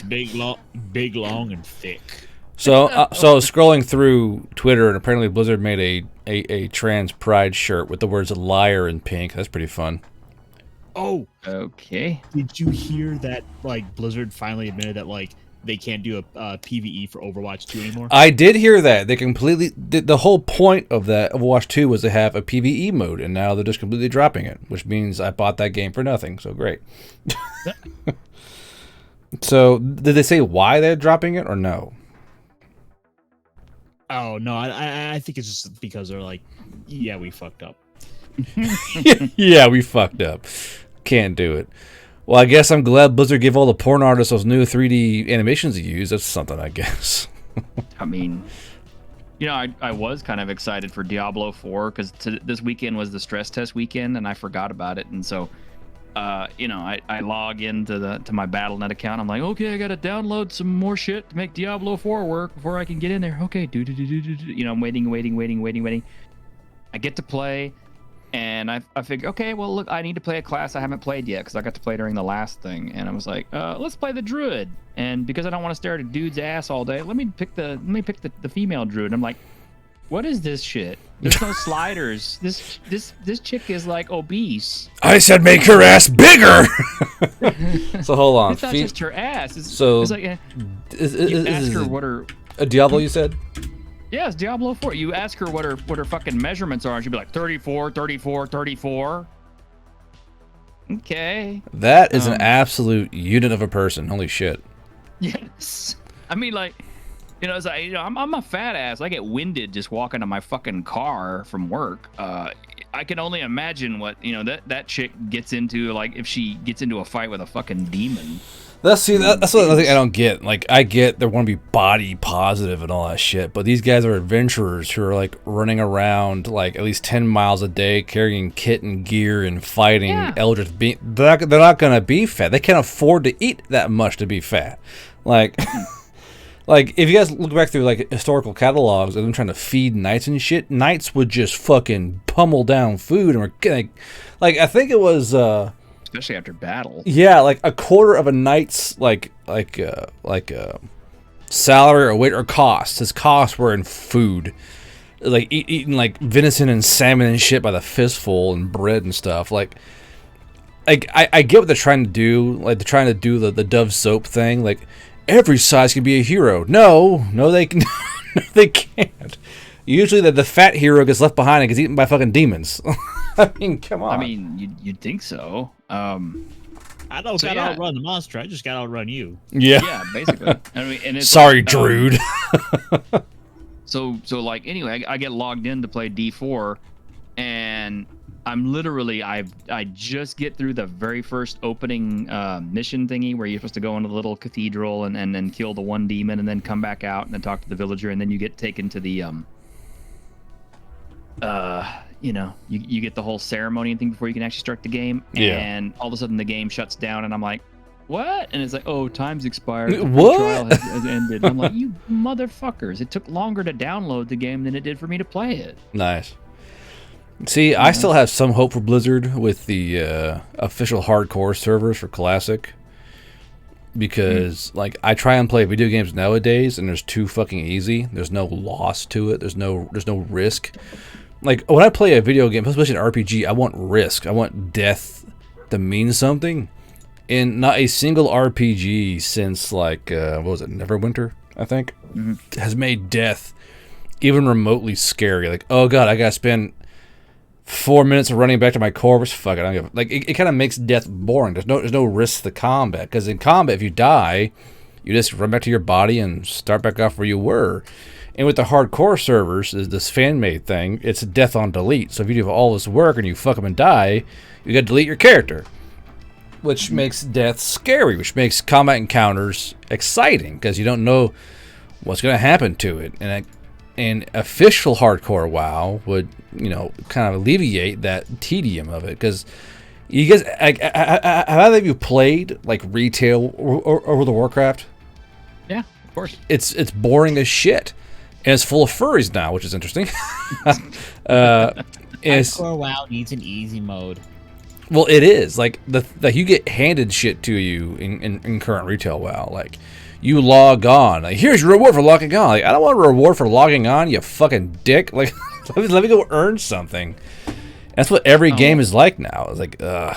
big, long, and thick. So I was scrolling through Twitter, and apparently Blizzard made a trans pride shirt with the words "liar" in pink. That's pretty fun. Oh, Okay. did you hear that? Like Blizzard finally admitted that like they can't do a PVE for Overwatch 2 anymore. I did hear that. They completely... The whole point of that Overwatch 2 was to have a PvE mode, and now they're just completely dropping it, which means I bought that game for nothing, so great. So, did they say why they're dropping it, or no? Oh no, I think it's just because they're like, yeah, we fucked up. Yeah, we fucked up. Can't do it. Well, I guess I'm glad Blizzard gave all the porn artists those new 3D animations to use. That's something, I guess. I mean, I was kind of excited for Diablo 4 because this weekend was the stress test weekend, and I forgot about it. And so, I log into my Battle.net account. I'm like, okay, I got to download some more shit to make Diablo 4 work before I can get in there. Okay, I'm waiting. I get to play. And I figured, okay, well, look, I need to play a class I haven't played yet because I got to play during the last thing. And I was like, let's play the druid. And because I don't want to stare at a dude's ass all day, let me pick the female druid. I'm like, what is this shit? There's no sliders. This chick is like obese. I said make her ass bigger! So hold on. It's not just her ass. It's like Is ask her what her a Diablo, you said? yeah, it's Diablo 4. You ask her what her fucking measurements are, and she'll be like 34, 34, 34. Okay. That is an absolute unit of a person. Holy shit. Yes. I mean, like, it's like, I'm a fat ass. I get winded just walking to my fucking car from work. I can only imagine what that chick gets into, like if she gets into a fight with a fucking demon. That's what I think I don't get. Like, I get they want to be body positive and all that shit, but these guys are adventurers who are like running around like at least 10 miles a day, carrying kit and gear and fighting eldritch beings. They're not gonna be fat. They can't afford to eat that much to be fat. Like, like if you guys look back through like historical catalogs of them trying to feed knights and shit, knights would just fucking pummel down food, and we're like I think it was. Especially after battle. Yeah, like a quarter of a knight's like salary or weight or cost. His costs were in food, like eating like venison and salmon and shit by the fistful and bread and stuff. Like like I get what they're trying to do. Like they're trying to do the Dove soap thing. Like every size can be a hero. No, they can. No, they can't. Usually the fat hero gets left behind and gets eaten by fucking demons. I mean, come on. I mean, you'd think so. I don't gotta outrun the monster. I just gotta outrun you. Yeah. Yeah, basically. I mean, and it's Sorry, Druid. So like anyway, I get logged in to play D4, and I'm literally I just get through the very first opening mission thingy where you're supposed to go into the little cathedral and then kill the one demon and then come back out and then talk to the villager, and then you get taken to the you know, you get the whole ceremony and thing before you can actually start the game. Yeah. And all of a sudden the game shuts down and I'm like, what? And it's like, oh, time's expired. The What? trial has ended. And I'm like, you motherfuckers. It took longer to download the game than it did for me to play it. Nice. See, I still have some hope for Blizzard with the official hardcore servers for Classic. Because, like, I try and play video games nowadays, and there's too fucking easy. There's no loss to it. There's no risk. Like, when I play a video game, especially an RPG, I want risk. I want death to mean something. And not a single RPG since, like, what was it, Neverwinter, I think, has made death even remotely scary. Like, oh god, I gotta spend 4 minutes of running back to my corpse. Fuck it, I don't give a... Like, it kind of makes death boring. There's no risk to combat. Because in combat, if you die, you just run back to your body and start back off where you were. And with the hardcore servers, this fan-made thing, it's death on delete. So if you do all this work and you fuck up and die, you gotta delete your character. Which makes death scary, which makes combat encounters exciting, because you don't know what's gonna happen to it. And official hardcore WoW would, you know, kind of alleviate that tedium of it. Because you guys, have either of you played, like, retail or World of Warcraft? Yeah, of course. It's boring as shit. And it's full of furries now, which is interesting. Hardcore WoW needs an easy mode. Well, it is. Like, you get handed shit to you in current retail WoW. Like, you log on. Like, here's your reward for logging on. Like, I don't want a reward for logging on, you fucking dick. Like, let me go earn something. That's what every game is like now. It's like, ugh.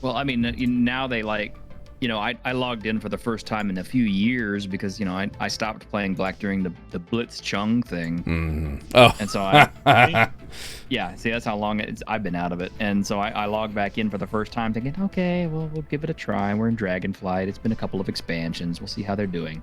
Well, I mean, now they like, you know, I logged in for the first time in a few years because, you know, I stopped playing Black during the Blitz Chung thing. Mm-hmm. Oh. And so yeah, see, that's how long I've been out of it. And so I logged back in for the first time thinking, okay, well, we'll give it a try. We're in Dragonflight. It's been a couple of expansions. We'll see how they're doing.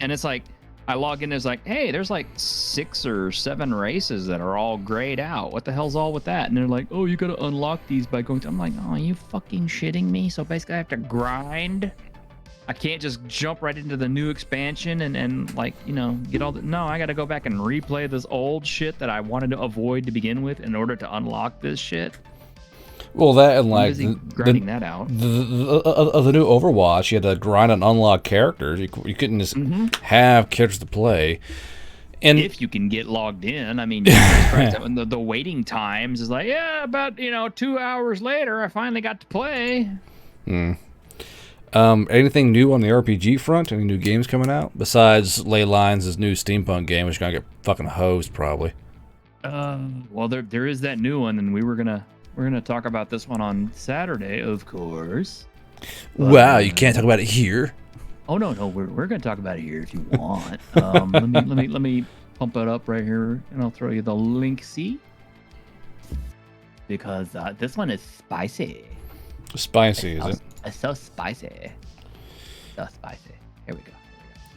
And it's like, I log in, there's like, hey, there's like 6 or 7 races that are all grayed out. What the hell's all with that? And they're like, oh, you gotta unlock these by going to... I'm like, oh, are you fucking shitting me? So basically I have to grind? I can't just jump right into the new expansion and like, you know, get all the... No, I gotta go back and replay this old shit that I wanted to avoid to begin with in order to unlock this shit. Well, that and like grinding that out. The new Overwatch, you had to grind and unlock characters. You couldn't just have characters to play. And if you can get logged in, I mean, the waiting times is like, yeah, about 2 hours later, I finally got to play. Anything new on the RPG front? Any new games coming out besides Ley Lines' new steampunk game, which is gonna get fucking hosed probably? Well, there is that new one, and we're gonna talk about this one on Saturday, of course. But, wow, you can't talk about it here. Oh no, we're gonna talk about it here if you want. let me pump it up right here, and I'll throw you the link. See, because this one is spicy. Spicy, is it? It's so spicy. So spicy. Here we go.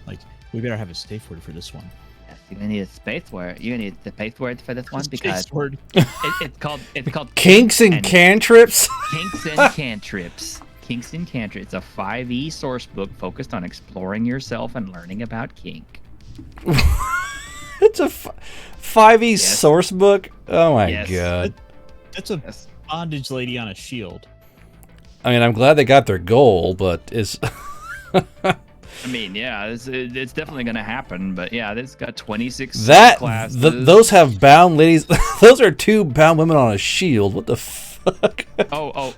Like, we better have a safe word for this one. Yes, you're gonna need a space word. You're gonna need the space word for this one because Space word. it's called Kinks and Cantrips. Kinks and Cantrips. Kinks and Cantrips. It's a 5e source book focused on exploring yourself and learning about kink. It's a 5e source book. Oh my god. That's a bondage lady on a shield. I mean, I'm glad they got their goal, but is. I mean, yeah, it's definitely going to happen, but yeah, it's got 26 classes. Those have bound ladies. Those are 2 bound women on a shield. What the fuck?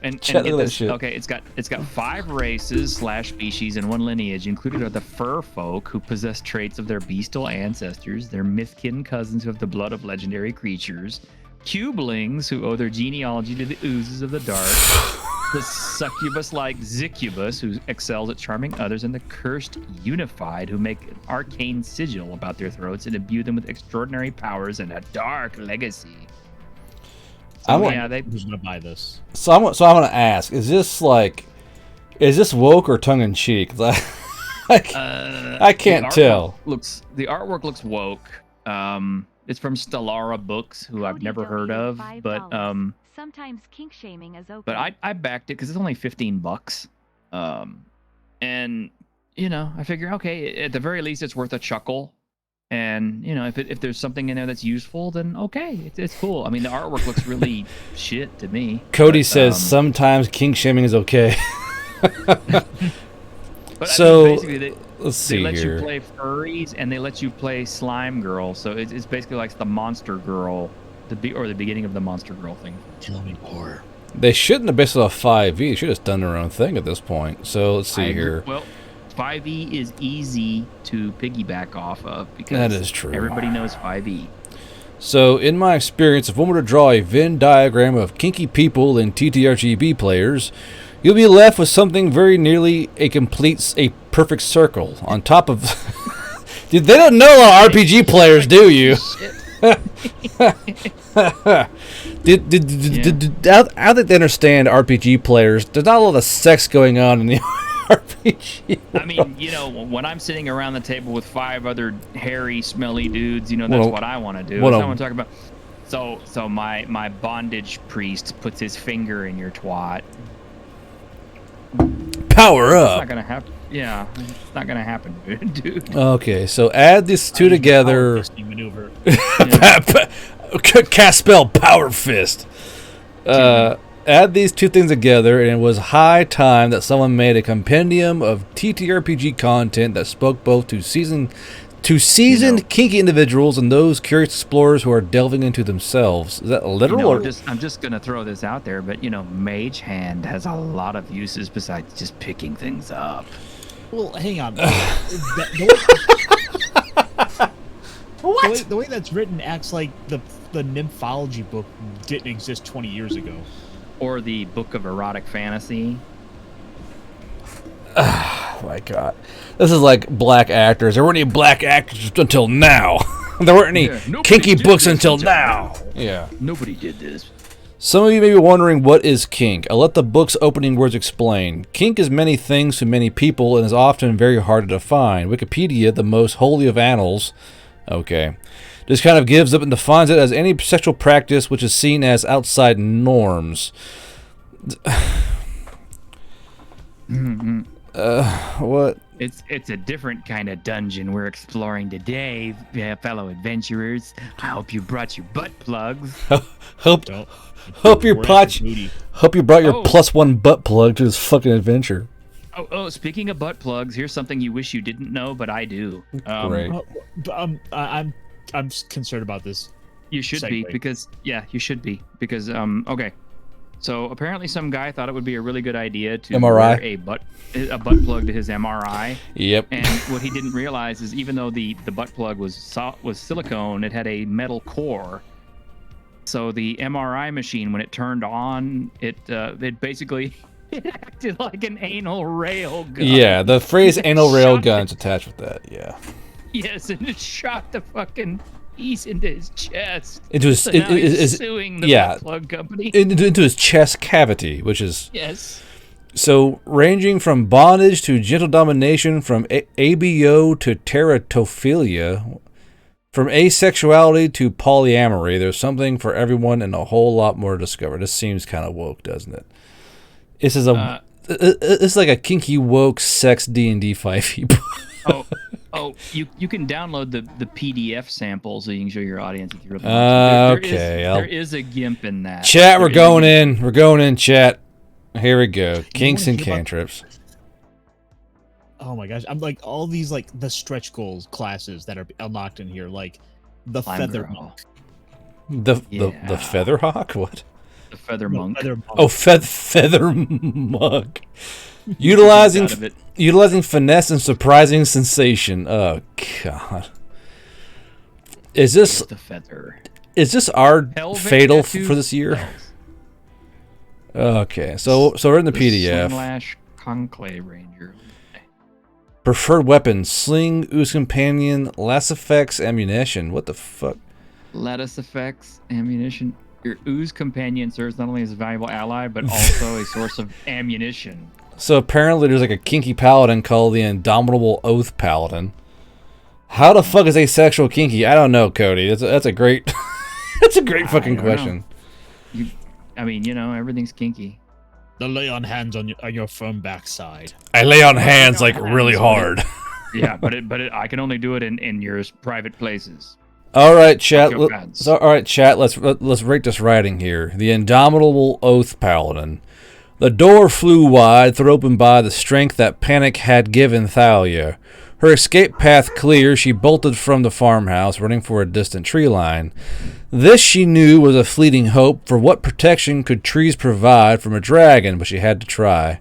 And get this. Okay, it's got 5 races / species and 1 lineage. Included are the fur folk who possess traits of their bestial ancestors, their mythkin cousins who have the blood of legendary creatures, cubelings who owe their genealogy to the oozes of the dark. The succubus-like Zicubus, who excels at charming others, and the cursed unified, who make an arcane sigil about their throats and imbue them with extraordinary powers and a dark legacy. So, Who's gonna buy this? So I want to ask: is this woke or tongue in cheek? I can't tell. The artwork looks woke. It's from Stellara Books, who I've never heard of, but sometimes kink shaming is okay. But I backed it because it's only $15. And I figure, okay, at the very least, it's worth a chuckle. And if there's something in there that's useful, then okay, it's cool. I mean, the artwork looks really shit to me. Cody says sometimes kink shaming is okay. But so basically, let's see they let here. you play furries and they let you play slime girl. So it's basically like the monster girl, the beginning of the monster girl thing. Tell me more. They shouldn't have based it off 5e. They should have done their own thing at this point. So let's see here. Well, 5e is easy to piggyback off of because that is true. Everybody knows 5e. So, in my experience, if one were to draw a Venn diagram of kinky people and TTRGB players, you'll be left with something very nearly a perfect circle. On top of, dude, they don't know a lot of RPG players, do you? I think they understand RPG players. There's not a lot of sex going on in the RPG. I mean, when I'm sitting around the table with 5 other hairy, smelly dudes, that's what I want to do. That's what I'm talking about. So my bondage priest puts his finger in your twat. Power up. It's not gonna happen. Yeah, it's not gonna happen, dude. Okay, so add these two together. Maneuver. Cast spell Power Fist. Add these two things together, and it was high time that someone made a compendium of TTRPG content that spoke both to seasoned kinky individuals and those curious explorers who are delving into themselves. Is that literal? I'm just gonna throw this out there, but Mage Hand has a lot of uses besides just picking things up. Well, hang on. The way that's written acts like the nymphology book didn't exist 20 years ago. Or the Book of Erotic Fantasy. Oh my god. This is like black actors. There weren't any black actors until now. There weren't any kinky books until now. Yeah. Nobody did this. Some of you may be wondering, what is kink? I'll let the book's opening words explain. Kink is many things to many people and is often very hard to define. Wikipedia, the most holy of annals, just kind of gives up and defines it as any sexual practice which is seen as outside norms. What? It's a different kind of dungeon we're exploring today, fellow adventurers. I hope you brought your butt plugs. Hope you brought your +1 butt plug to this fucking adventure. Oh, speaking of butt plugs, here's something you wish you didn't know, but I do. Great. I'm concerned about this. You should be because okay. So apparently some guy thought it would be a really good idea to MRI? wear a butt plug to his MRI. Yep. And what he didn't realize is even though the butt plug was silicone, it had a metal core. So the MRI machine, when it turned on, it basically it acted like an anal rail gun. Yeah, the phrase anal rail gun's attached with that. Yeah. Yes, and it shot the fucking piece into his chest. Into his, so now he's suing the butt plug company. Into his chest cavity, which is yes. So ranging from bondage to gentle domination, from ABO to teratophilia, from asexuality to polyamory, there's something for everyone and a whole lot more to discover. This seems kind of woke, doesn't it? This is it's like a kinky woke sex D&D 5e book. You can download the PDF sample so you can show your audience if you really want to. There is a GIMP in that. Chat, we're going in. We're going in, chat. Here we go. Kinks and cantrips. Oh my gosh. I'm like all these like the stretch goals classes that are unlocked in here, like the Feather Monk. The Feather Hawk? What? The Feather Monk. Oh, Feather Monk. Utilizing finesse and surprising sensation. Oh god. Is this the feather? Is this our Velvet fatal tattoo for this year? Okay, so we're in the PDF. Slash Conclave Ranger. Preferred weapon: sling, ooze companion, lasso effects, ammunition. What the fuck? Lattice effects, ammunition. Your ooze companion serves not only as a valuable ally, but also a source of ammunition. So apparently there's like a kinky paladin called the Indomitable Oath Paladin. How the fuck is asexual kinky? I don't know, Cody. That's a great that's a great fucking question. I mean, you know, everything's kinky. They'll lay on hands on your firm backside. I lay on hands like really hard. Yeah, but I can only do it in your private places. All right, chat. Fuck your fans. All right, chat. Let's rate this writing here. The Indomitable Oath Paladin. The door flew wide, thrown open by the strength that panic had given Thalia. Her escape path clear, she bolted from the farmhouse, running for a distant tree line. This she knew was a fleeting hope, for what protection could trees provide from a dragon, but she had to try.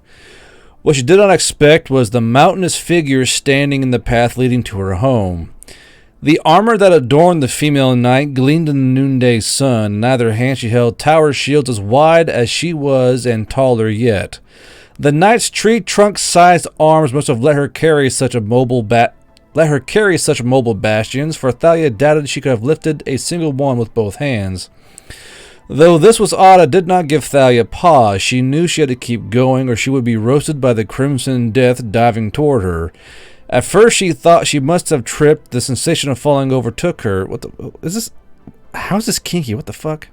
What she did not expect was the mountainous figure standing in the path leading to her home. The armor that adorned the female knight gleamed in the noonday sun. In either hand she held tower shields as wide as she was and taller yet. The knight's tree trunk-sized arms must have let her carry such mobile bastions, for Thalia doubted she could have lifted a single one with both hands. Though this was odd, it did not give Thalia pause. She knew she had to keep going, or she would be roasted by the crimson death diving toward her. At first she thought she must have tripped. The sensation of falling overtook her. What the is this? How is this kinky? What the fuck?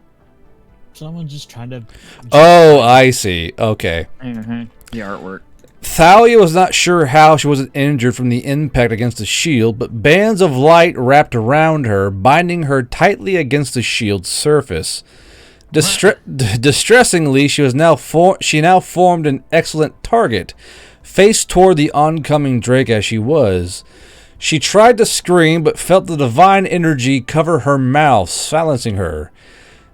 Someone just trying to... Oh, I see. Okay. Mm-hmm. The artwork. Thalia was not sure how she wasn't injured from the impact against the shield, but bands of light wrapped around her, binding her tightly against the shield's surface. Distressingly, she now formed an excellent target, faced toward the oncoming Drake as she was. She tried to scream, but felt the divine energy cover her mouth, silencing her.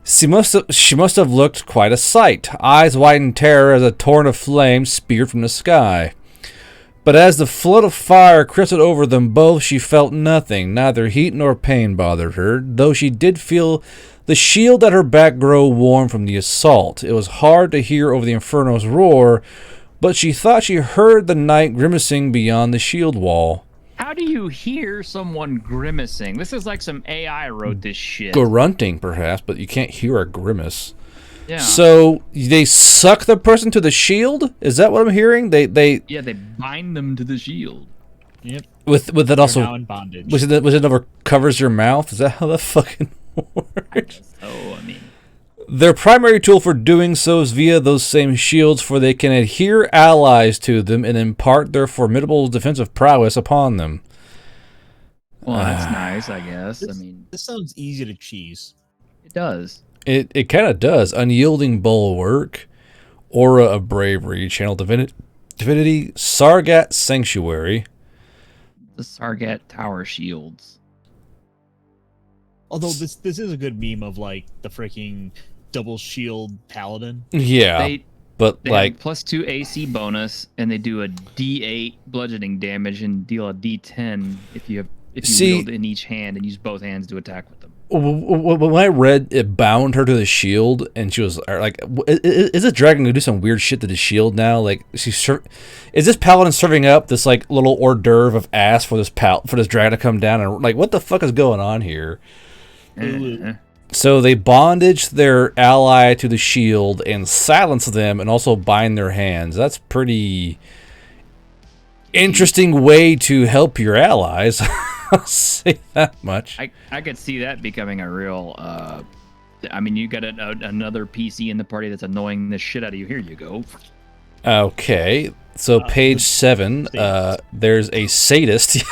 She must have looked quite a sight, eyes wide in terror as a torrent of flame speared from the sky. But as the flood of fire crested over them both, she felt nothing. Neither heat nor pain bothered her, though she did feel the shield at her back grow warm from the assault. It was hard to hear over the inferno's roar, but she thought she heard the knight grimacing beyond the shield wall. How do you hear someone grimacing? This is like some AI wrote this shit. Grunting, perhaps, but you can't hear a grimace. Yeah. So they suck the person to the shield? Is that what I'm hearing? They bind them to the shield. Yep. With that also now in bondage. which it never covers your mouth? Is that how that fucking works? Oh, I mean, Their primary tool for doing so is via those same shields, for they can adhere allies to them and impart their formidable defensive prowess upon them. well, that's nice, I guess. This, I mean, this sounds easy to cheese. it does. It kind of does. Unyielding bulwark, aura of bravery, channel divinity, Sargat sanctuary. The Sargat Tower shields. Although this is a good meme of like the freaking double shield paladin. Yeah, They but have like +2 AC bonus, and they do a D8 bludgeoning damage and deal a D10 if you wield in each hand and use both hands to attack with them. when I read it bound her to the shield, and she was like, "Is this dragon gonna do some weird shit to the shield now? Like, is this paladin serving up this like little hors d'oeuvre of ass for this dragon to come down and like what the fuck is going on here?" So they bondage their ally to the shield and silence them, and also bind their hands. That's pretty interesting way to help your allies. I'll say that much. I could see that becoming a real. I mean, you got another PC in the party that's annoying the shit out of you. Here you go. Okay, so page 7. There's a sadist.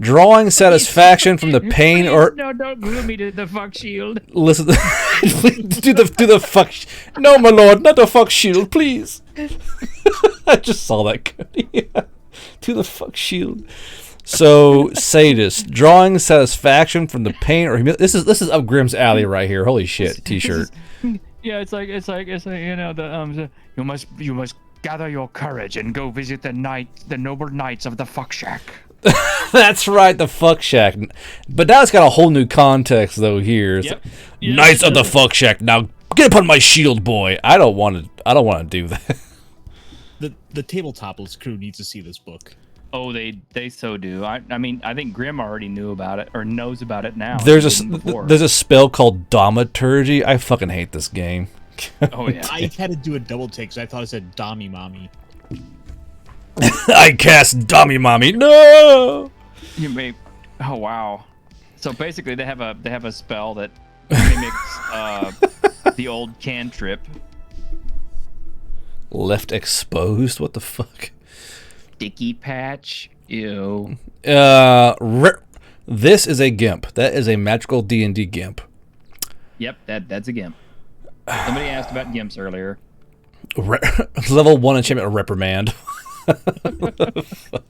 Drawing satisfaction from the pain or no, don't glue me to the fuck shield. listen do the fuck no, my lord, not the fuck shield, please. I just saw that. To the fuck shield. So sadist, drawing satisfaction from the pain or this is up Grimm's alley right here. Holy shit, t-shirt. Yeah, it's like you know the you must gather your courage and go visit the noble knights of the fuck shack. That's right, the fuck shack. But now it's got a whole new context, though. Here, it's Yep. like, Knights of the fuck shack. Now get upon my shield, boy. I don't want to do that. The Tabletopless crew needs to see this book. Oh, they so do. I mean, I think Grimm already knew about it or knows about it now. There's Before. a spell called Domaturgy. I fucking hate this game. Oh yeah. I had to do a double take because I thought it said Dommy Mommy. I cast Dummy Mommy. No. You may. Oh wow. So basically, they have a spell that mimics the old cantrip. Left exposed. What the fuck? Sticky patch. Ew. This is a gimp. That is a magical D&D gimp. Yep, that's a gimp. Somebody asked about gimps earlier. Level 1 enchantment reprimand. Fuck.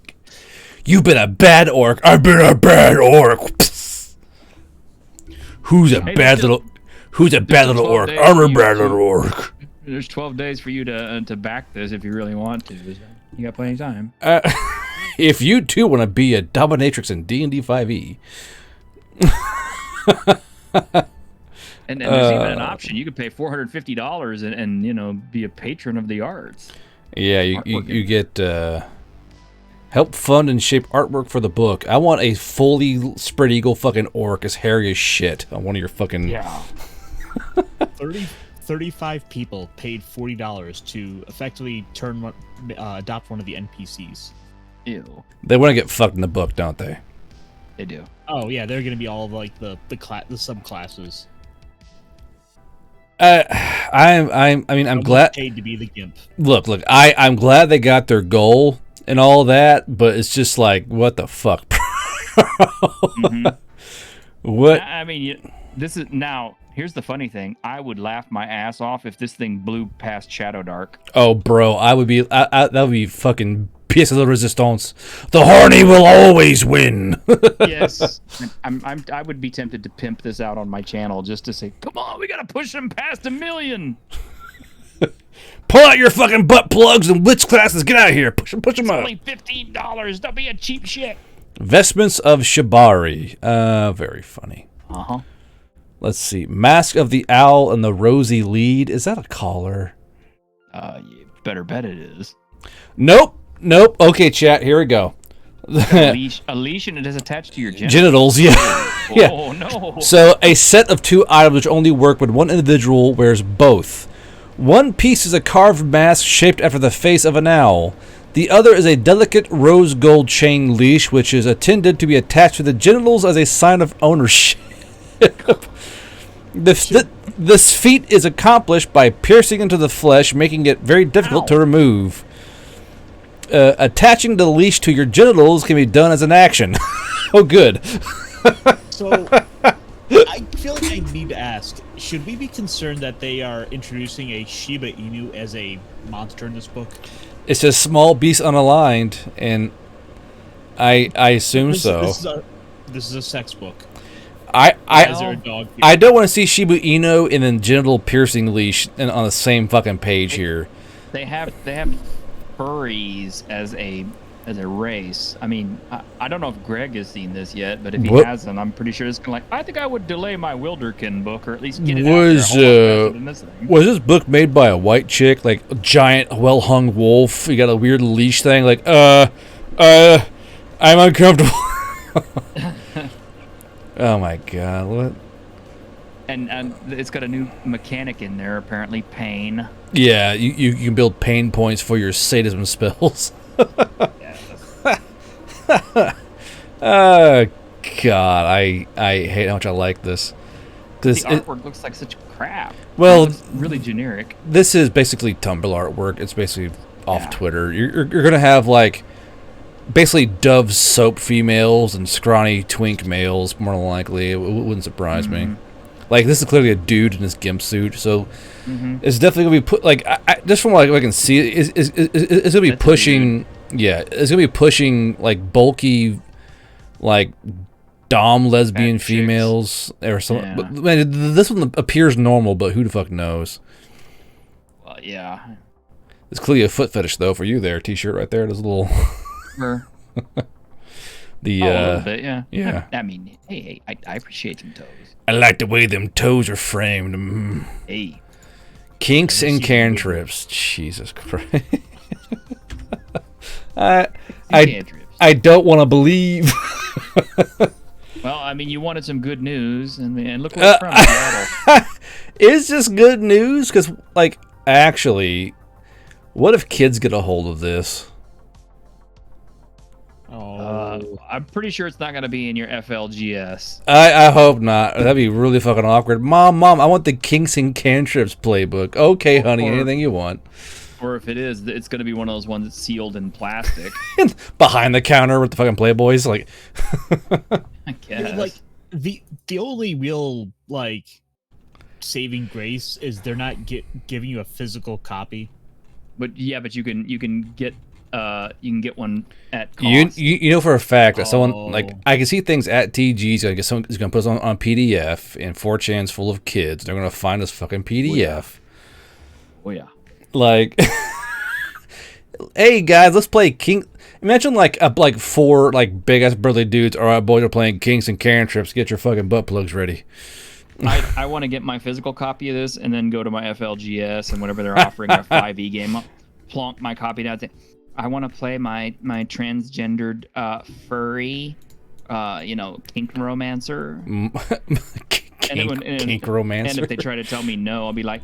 You've been a bad orc. I've been a bad orc. Who's a bad little orc? I'm a bad little orc. There's 12 days for you to back this if you really want to. You got plenty of time. If you too want to be a dominatrix in D&D 5e. And there's even an option. You could pay $450 and be a patron of the arts. Yeah, you get help fund and shape artwork for the book. I want a fully spread eagle fucking orc as hairy as shit on one of your fucking... Yeah. 35 people paid $40 to effectively adopt one of the NPCs. Ew. They want to get fucked in the book, don't they? They do. Oh yeah, they're gonna be all of like the subclasses. I'm glad. Paid to be the gimp. Look, I'm glad they got their goal and all that, but it's just like, what the fuck? What? I mean, this is now. Here's the funny thing. I would laugh my ass off if this thing blew past Shadow Dark. Oh, bro, I would be. That would be fucking pièce de résistance. The horny will always win. Yes, I would be tempted to pimp this out on my channel just to say, "Come on, we gotta push them past 1 million." Pull out your fucking butt plugs and witch classes. Get out of here. Push them It's up. only $15. Don't be a cheap shit. Vestments of Shibari. Very funny. Uh-huh. Let's see. Mask of the Owl and the Rosy Lead. Is that a collar? You better bet it is. Nope. Okay, chat. Here we go. A leash and it is attached to your Genitals, yeah. Yeah. Oh, no. So, a set of 2 items which only work when one individual wears both. One piece is a carved mask shaped after the face of an owl. The other is a delicate rose gold chain leash which is intended to be attached to the genitals as a sign of ownership. This feat is accomplished by piercing into the flesh, making it very difficult to remove. Attaching the leash to your genitals can be done as an action. Oh, good. So, I feel like I need to ask, should we be concerned that they are introducing a Shiba Inu as a monster in this book? It's a small beast unaligned, and I assume so. This is a sex book. I I don't want to see Shiba Inu and then genital piercing leash on the same fucking page here. They have furries as a race. I mean, I don't know if Greg has seen this yet, but if he hasn't, I'm pretty sure it's kind of like, I think I would delay my Wilderkin book, or at least get it out there a whole lot faster than this thing. Was this book made by a white chick, like a giant, well-hung wolf? You got a weird leash thing, like, I'm uncomfortable. Oh my god, what? And it's got a new mechanic in there, apparently, pain. Yeah, you can build pain points for your sadism spells. Oh god, I hate how much I like this. The artwork looks like such crap. Well, it's really generic. This is basically Tumblr artwork. It's basically off Twitter. You're gonna have like basically Dove soap females and scrawny twink males, more than likely. It wouldn't surprise me. Like, this is clearly a dude in his gimp suit, so it's definitely gonna be put. Like, just from what I can see, it's gonna be pushing. Yeah, it's gonna be pushing like bulky, like dom lesbian females or something. Yeah. But man, this one appears normal, but who the fuck knows? Well, yeah. It's clearly a foot fetish though for you there. T-shirt right there. There's a little. The a little bit, yeah. yeah. I mean, hey, I appreciate them toes. I like the way them toes are framed. Mm. Hey. Kinks and cantrips. Jesus Christ. I don't want to believe. Well, I mean, you wanted some good news, and look where it's from, Seattle. Is this good news? Because, like, actually, what if kids get a hold of this? I'm pretty sure it's not going to be in your FLGS. I hope not. That'd be really fucking awkward. Mom, I want the Kinks and Cantrips playbook. Okay, honey, anything you want. Or if it is, it's going to be one of those ones that's sealed in plastic. Behind the counter with the fucking Playboys, like. I guess. Like the only real like saving grace is they're not giving you a physical copy. But yeah, but you can get one at cost. You know for a fact that someone like I can see things at TG's. I guess someone is gonna put this on PDF, and 4chan's full of kids. They're gonna find this fucking PDF. Oh yeah. Like, hey guys, let's play King. Imagine like 4 like big ass burly dudes. All right, boys are playing Kinks and Cantrips. Get your fucking butt plugs ready. I want to get my physical copy of this and then go to my FLGS and whatever they're offering a 5e game. Plonk my copy down. Say, I want to play my transgendered furry, kink romancer. Kink romancer. And if they try to tell me no, I'll be like,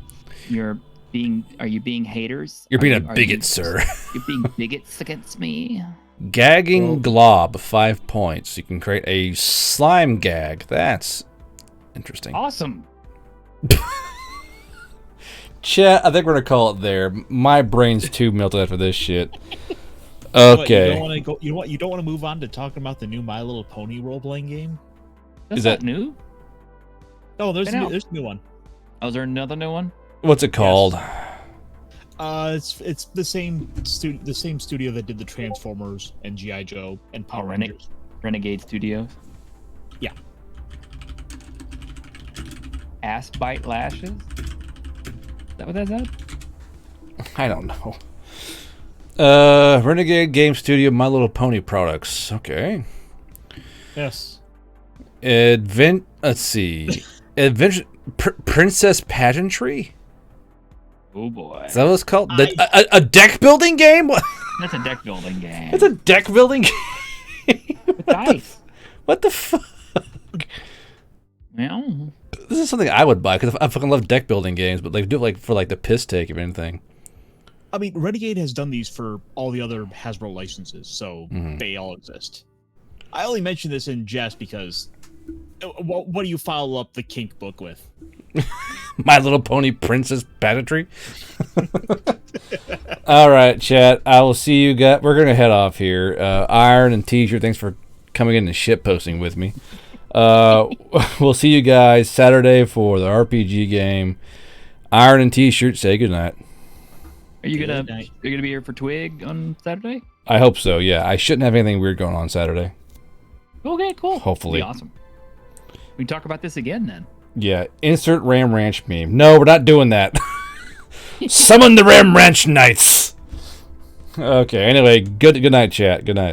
are you being haters? You're being a bigot, sir. You're being bigots against me. Gagging glob, 5 points. You can create a slime gag. That's interesting. Awesome. Chat, I think we're gonna call it there. My brain's too melted after this shit. Okay. You don't want to move on to talking about the new My Little Pony role-playing game? Is that new? Oh, there's a new one. Oh, is there another new one? What's it called? Yes. It's the same studio that did the Transformers and G.I. Joe and Power Rangers. Renegade Studios. Yeah. Ass Bite Lashes. Is that what that said? I don't know. Renegade Game Studio, My Little Pony products. Okay. Yes. Let's see. Adventure Princess Pageantry. Oh boy. Is that what it's called? A deck building game? That's a deck building game. It's a deck building game. With dice. What the fuck? Well, this is something I would buy because I fucking love deck building games, but like do it like for like the piss take of anything. I mean, Renegade has done these for all the other Hasbro licenses, so they all exist. I only mention this in jest because what do you follow up the kink book with? My Little Pony Princess Pageantry. All right, chat. I will see you guys. We're gonna head off here. Iron and T-shirt. Thanks for coming in and shit posting with me. We'll see you guys Saturday for the RPG game. Iron and T-shirt. Say goodnight. Are you gonna be here for Twig on Saturday? I hope so. Yeah, I shouldn't have anything weird going on Saturday. Okay, cool. Hopefully, that'd be awesome. We can talk about this again then. Yeah, insert Ram Ranch meme. No, we're not doing that. Summon the Ram Ranch Knights. Okay. Anyway, good night, chat. Good night.